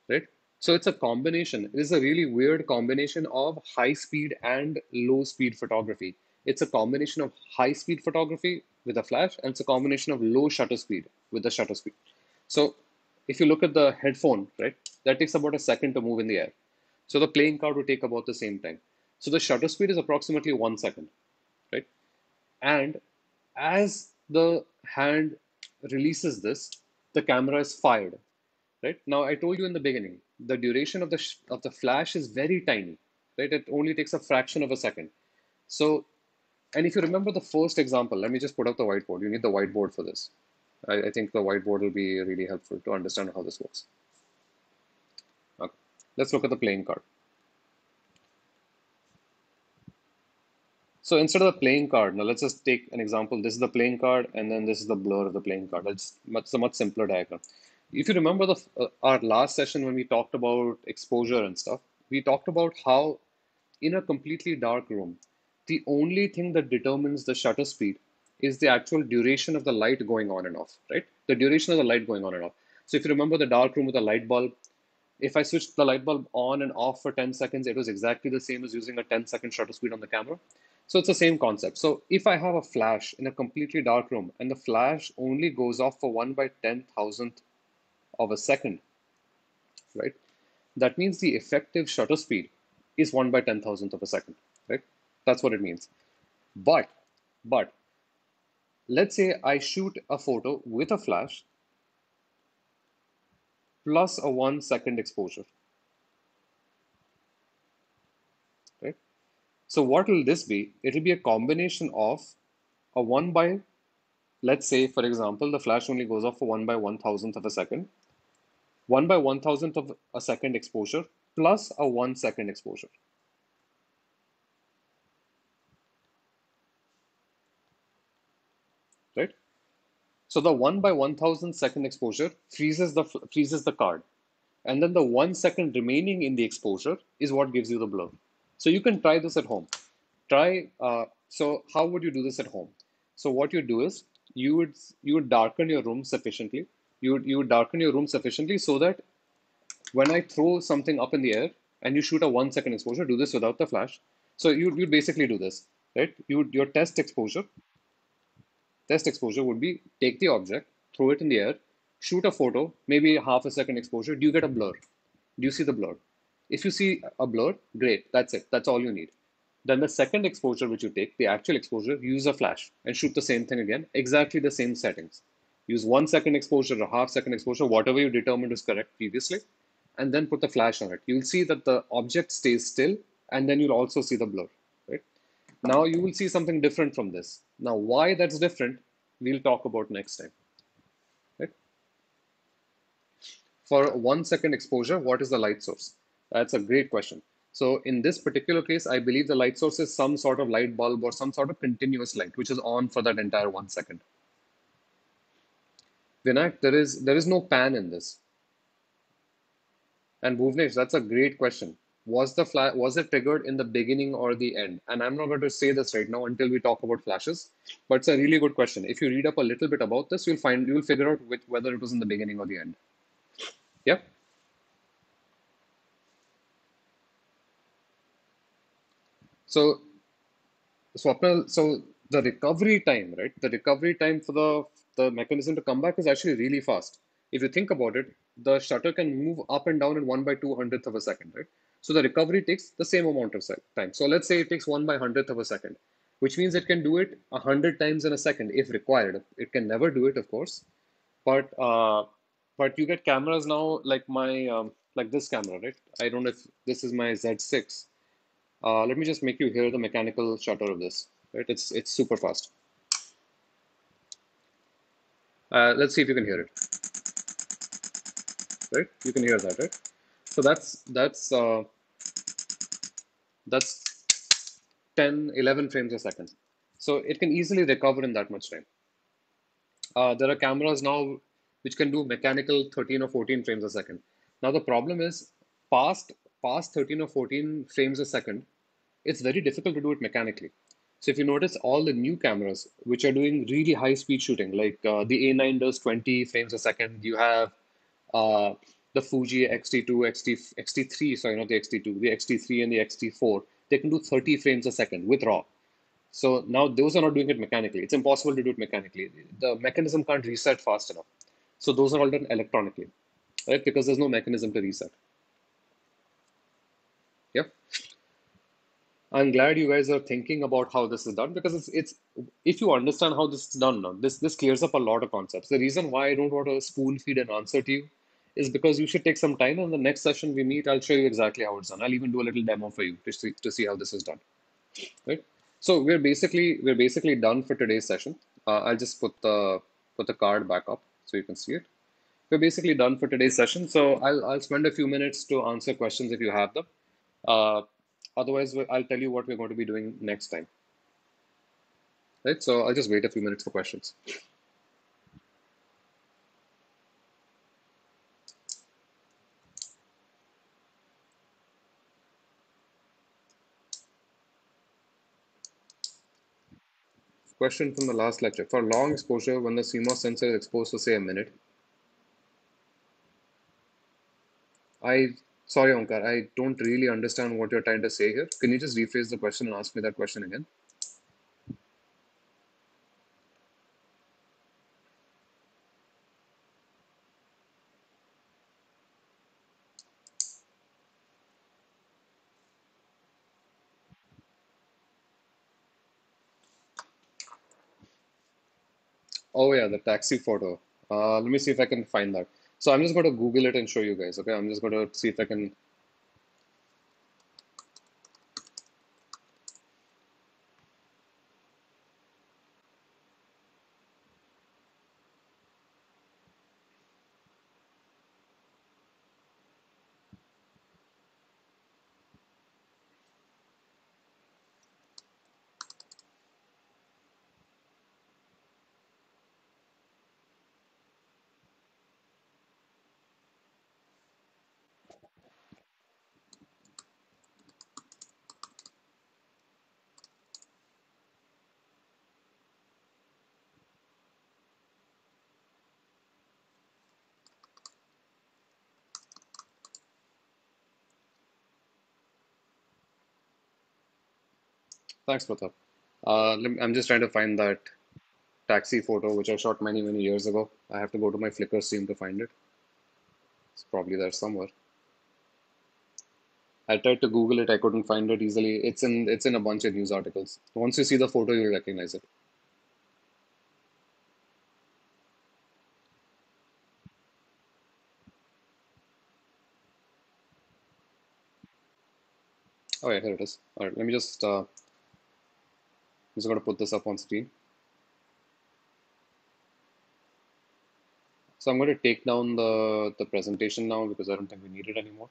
right? So it's a combination. It is a really weird combination of high speed and low speed photography. It's a combination of high speed photography with a flash, and it's a combination of low shutter speed with the shutter speed. So if you look at the headphone, right, that takes about a second to move in the air. So the playing card would take about the same time. So the shutter speed is approximately 1 second, right? And as the hand releases this, the camera is fired. Right now, I told you in the beginning, the duration of the flash is very tiny. Right, it only takes a fraction of a second. So, and if you remember the first example, let me just put up the whiteboard. You need the whiteboard for this. I think the whiteboard will be really helpful to understand how this works. Okay, let's look at the playing card. So instead of the playing card, now let's just take an example. This is the playing card, and then this is the blur of the playing card. It's a much simpler diagram. If you remember our last session when we talked about exposure and stuff, we talked about how in a completely dark room, the only thing that determines the shutter speed is the actual duration of the light going on and off, right? The duration of the light going on and off. So if you remember the dark room with a light bulb, if I switched the light bulb on and off for 10 seconds, it was exactly the same as using a 10-second shutter speed on the camera. So it's the same concept. So if I have a flash in a completely dark room and the flash only goes off for 1 by 10,000th of a second, right? That means the effective shutter speed is 1 by 10,000th of a second, right? That's what it means. But, but let's say I shoot a photo with a flash plus a 1 second exposure, right? So what will this be? It will be a combination of a 1 by, let's say, for example, the flash only goes off for 1 by 1,000th of a second, 1 by 1,000th of a second exposure plus a 1 second exposure, right? So the 1 by 1,000 second exposure freezes the card. And then the 1 second remaining in the exposure is what gives you the blur. So you can try this at home. So how would you do this at home? So what you do is you would darken your room sufficiently. You would darken your room sufficiently so that when I throw something up in the air and you shoot a 1 second exposure, do this without the flash. So you'd basically do this, right? Your test exposure would be take the object, throw it in the air, shoot a photo, maybe half a second exposure. Do you get a blur? Do you see the blur? If you see a blur, great. That's it. That's all you need. Then the second exposure which you take, the actual exposure, use a flash and shoot the same thing again, exactly the same settings. Use 1 second exposure or half-second exposure, whatever you determined is correct previously, and then put the flash on it. You'll see that the object stays still, and then you'll also see the blur, right? Now you will see something different from this. Now, why that's different, we'll talk about next time, right? For 1 second exposure, what is the light source? That's a great question. So in this particular case, I believe the light source is some sort of light bulb or some sort of continuous light, which is on for that entire 1 second. Vinayak, there is no pan in this. And Bhuvnesh, that's a great question. Was it triggered in the beginning or the end? And I'm not going to say this right now until we talk about flashes, but it's a really good question. If you read up a little bit about this, you'll figure out whether it was in the beginning or the end. Yeah. So Swapnil, so the recovery time, right? The recovery time for the mechanism to come back is actually really fast. If you think about it, the shutter can move up and down in 1 by 200th of a second, right? So the recovery takes the same amount of time. So let's say it takes 1 by 100th of a second, which means it can do it 100 times in a second if required. It can never do it, of course, but you get cameras now like like this camera, right? I don't know if this is my Z6. Let me just make you hear the mechanical shutter of this. Right, it's super fast. Let's see if you can hear it. Right, you can hear that, right? So that's 10, 11 frames a second. So it can easily recover in that much time. There are cameras now which can do mechanical 13 or 14 frames a second. Now the problem is past past 13 or 14 frames a second, it's very difficult to do it mechanically. So if you notice all the new cameras which are doing really high speed shooting, like the A9 does 20 frames a second, you have uh, the Fuji X-T2, X-T3, sorry, not the X-T2, the X-T3 and the X-T4, they can do 30 frames a second with RAW. So now those are not doing it mechanically. It's impossible to do it mechanically. The mechanism can't reset fast enough. So those are all done electronically, right? Because there's no mechanism to reset. Yep. I'm glad you guys are thinking about how this is done because it's if you understand how this is done now, this clears up a lot of concepts. The reason why I don't want to spoon feed an answer to you is because you should take some time and the next session we meet, I'll show you exactly how it's done. I'll even do a little demo for you to see how this is done. Right? So we're basically done for today's session. I'll just put the card back up so you can see it. We're basically done for today's session. So I'll spend a few minutes to answer questions if you have them. Uh, Otherwise, I'll tell you what we're going to be doing next time. right? So I'll just wait a few minutes for questions. Question from the last lecture. For long exposure, when the CMOS sensor is exposed for say a minute, I sorry, Omkar, I don't really understand what you're trying to say here. Can you just rephrase the question and ask me that question again? Oh yeah, the taxi photo. Let me see if I can find that. So I'm just going to Google it and show you guys. Okay, I'm just going to see if I can. Thanks, Pratap. I'm just trying to find that taxi photo which I shot many many years ago. I have to go to my Flickr stream to find it. It's probably there somewhere. I tried to Google it, I couldn't find it easily. It's in a bunch of news articles. Once you see the photo, you'll recognize it. Oh yeah, here it is. All right, let me just going to put this up on screen. So I'm going to take down the presentation now because I don't think we need it anymore.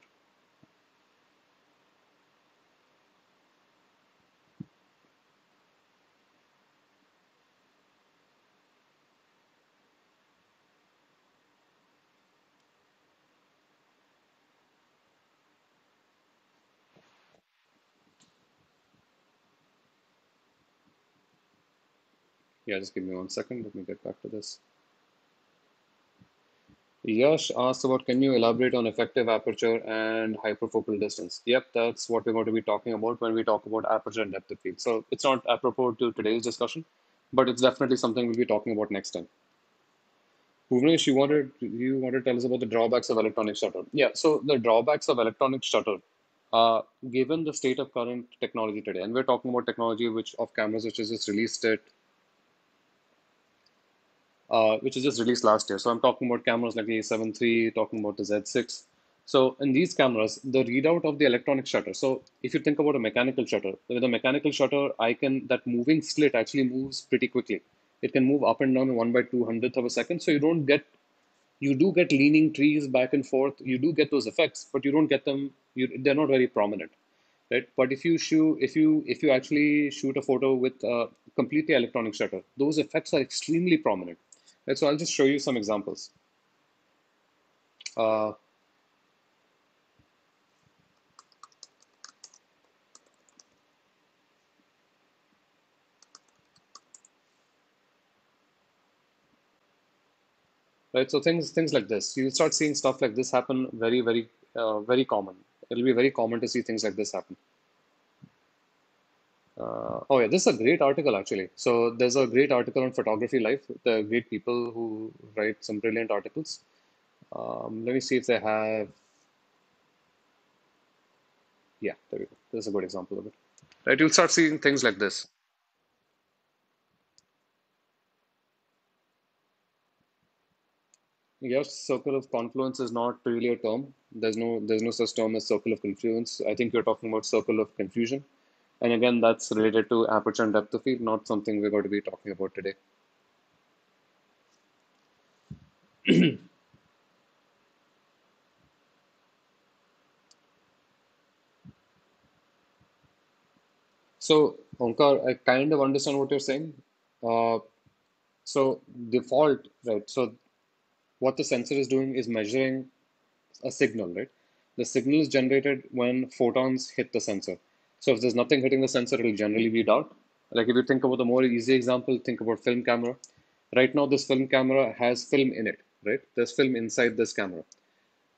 Yeah, just give me 1 second. Let me get back to this. Yash asked about can you elaborate on effective aperture and hyperfocal distance? Yep, that's what we're going to be talking about when we talk about aperture and depth of field. So it's not apropos to today's discussion, but it's definitely something we'll be talking about next time. Bhuvnesh, you wanted to tell us about the drawbacks of electronic shutter. Yeah, so the drawbacks of electronic shutter, given the state of current technology today, and we're talking about technology which of cameras which is just released it which is just released last year. So I'm talking about cameras like the A7 III, talking about the Z6. So in these cameras, the readout of the electronic shutter. So if you think about a mechanical shutter, with a mechanical shutter, that moving slit actually moves pretty quickly. It can move up and down 1/200th of a second. So you do get leaning trees back and forth. You do get those effects, but you don't get them. They're not very prominent, right? But if you actually shoot a photo with a completely electronic shutter, those effects are extremely prominent. Right, so I'll just show you some examples. Uh, right, so things like this. You'll start seeing stuff like this happen very common. It'll be very common to see things like this happen. Oh yeah, this is a great article actually. So there's a great article on Photography Life. The great people who write some brilliant articles. Let me see if they have. Yeah, there we go. This is a good example of it. Right, you'll start seeing things like this. Yes, circle of confluence is not really a term. There's no such term as circle of confluence. I think you're talking about circle of confusion. And again, that's related to aperture and depth of field, not something we're going to be talking about today. So, Omkar, I kind of understand what you're saying. Uh, so default, right? So what the sensor is doing is measuring a signal, right? The signal is generated when photons hit the sensor. So if there's nothing hitting the sensor, it'll generally be dark. Like if you think about the more easy example, think about film camera. Right now, this film camera has film in it, right? There's film inside this camera.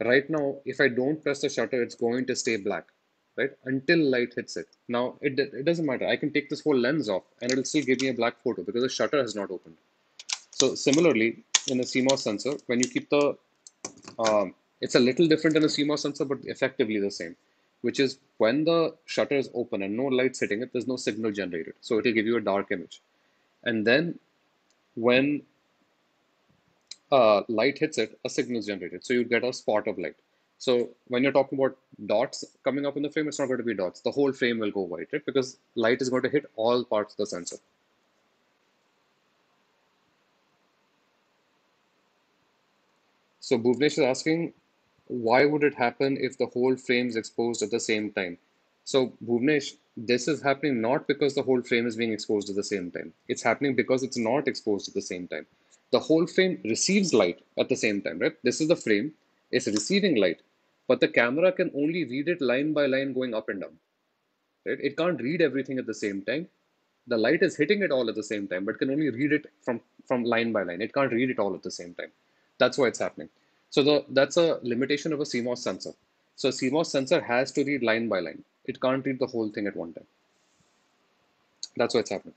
Right now, if I don't press the shutter, it's going to stay black, right? Until light hits it. Now, it doesn't matter. I can take this whole lens off and it'll still give me a black photo because the shutter has not opened. So similarly, in a CMOS sensor, when you keep the it's a little different than a CMOS sensor, but effectively the same, which is when the shutter is open and no light's hitting it, there's no signal generated. So it'll give you a dark image. And then when light hits it, a signal is generated. So you get a spot of light. So when you're talking about dots coming up in the frame, it's not going to be dots. The whole frame will go white, right? Because light is going to hit all parts of the sensor. So Bhuvnesh is asking, why would it happen if the whole frame is exposed at the same time? So Bhuvnesh, this is happening not because the whole frame is being exposed at the same time. It's happening because it's not exposed at the same time. The whole frame receives light at the same time, right? This is the frame, it's receiving light, but the camera can only read it line by line going up and down, right? It can't read everything at the same time. The light is hitting it all at the same time, but can only read it from line by line. It can't read it all at the same time. That's why it's happening. So that's a limitation of a CMOS sensor. So a CMOS sensor has to read line by line. It can't read the whole thing at one time. That's why it's happening.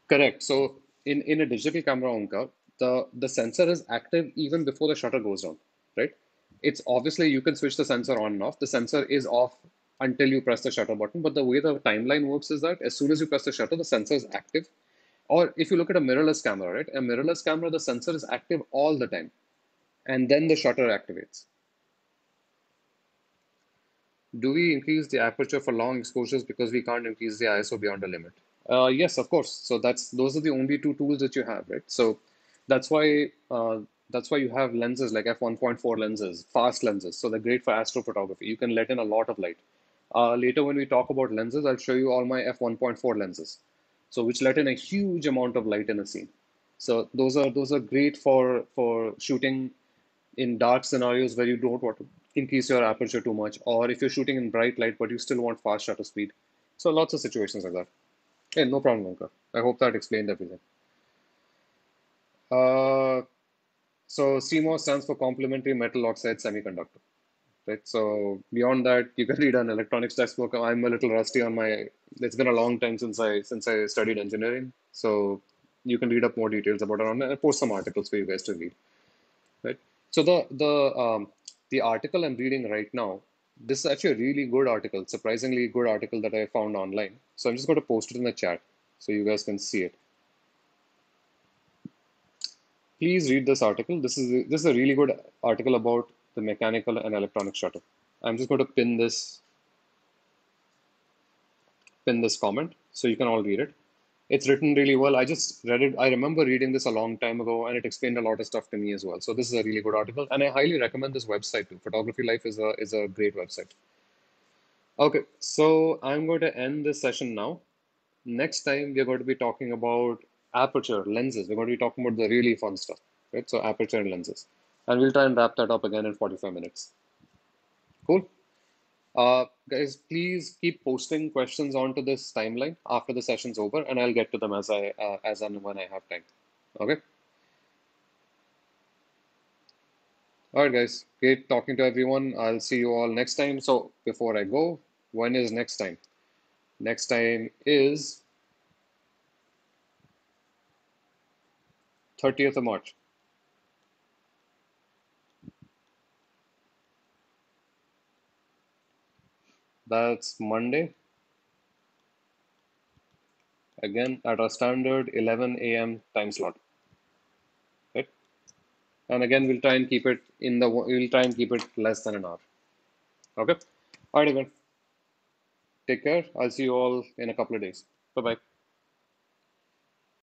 Correct. So in a digital camera, Omkar, the sensor is active even before the shutter goes down, right? It's obviously you can switch the sensor on and off. The sensor is off until you press the shutter button. But the way the timeline works is that as soon as you press the shutter, the sensor is active. Or if you look at a mirrorless camera, right? A mirrorless camera, the sensor is active all the time, and then the shutter activates. Do we increase the aperture for long exposures because we can't increase the ISO beyond a limit? Yes, of course. So those are the only two tools that you have, right? So that's why you have lenses like f1.4 lenses, fast lenses. So they're great for astrophotography. You can let in a lot of light. Later, when we talk about lenses, I'll show you all my f1.4 lenses. So which let in a huge amount of light in a scene. So those are great for shooting in dark scenarios where you don't want to increase your aperture too much, or if you're shooting in bright light but you still want fast shutter speed. So lots of situations like that. Hey, no problem, Omkar. I hope that explained everything. Uh, so CMOS stands for complementary metal oxide semiconductor, right? So beyond that, you can read an electronics textbook. I'm a little rusty on my. It's been a long time since I studied engineering, so you can read up more details about it. I post some articles for you guys to read, right? So the article I'm reading right now, this is actually a really good article, surprisingly good article that I found online. So I'm just going to post it in the chat so you guys can see it. Please read this article. This is a really good article about the mechanical and electronic shutter. I'm just going to pin this comment so you can all read it. It's written really well. I just read it. I remember reading this a long time ago, and it explained a lot of stuff to me as well. So this is a really good article, and I highly recommend this website too. Photography Life is a great website. Okay, so I'm going to end this session now. Next time we're going to be talking about aperture lenses. We're going to be talking about the really fun stuff, right? So aperture and lenses, and we'll try and wrap that up again in 45 minutes. Cool. Guys, please keep posting questions onto this timeline after the session's over, and I'll get to them as and when I have time. Okay. All right, guys. Great talking to everyone. I'll see you all next time. So before I go, when is next time? Next time is 30th of March. That's Monday. Again, at our standard 11 a.m. time slot. Right? And again, we'll try and keep it less than an hour. Okay. All right, everyone. Take care. I'll see you all in a couple of days. Bye bye.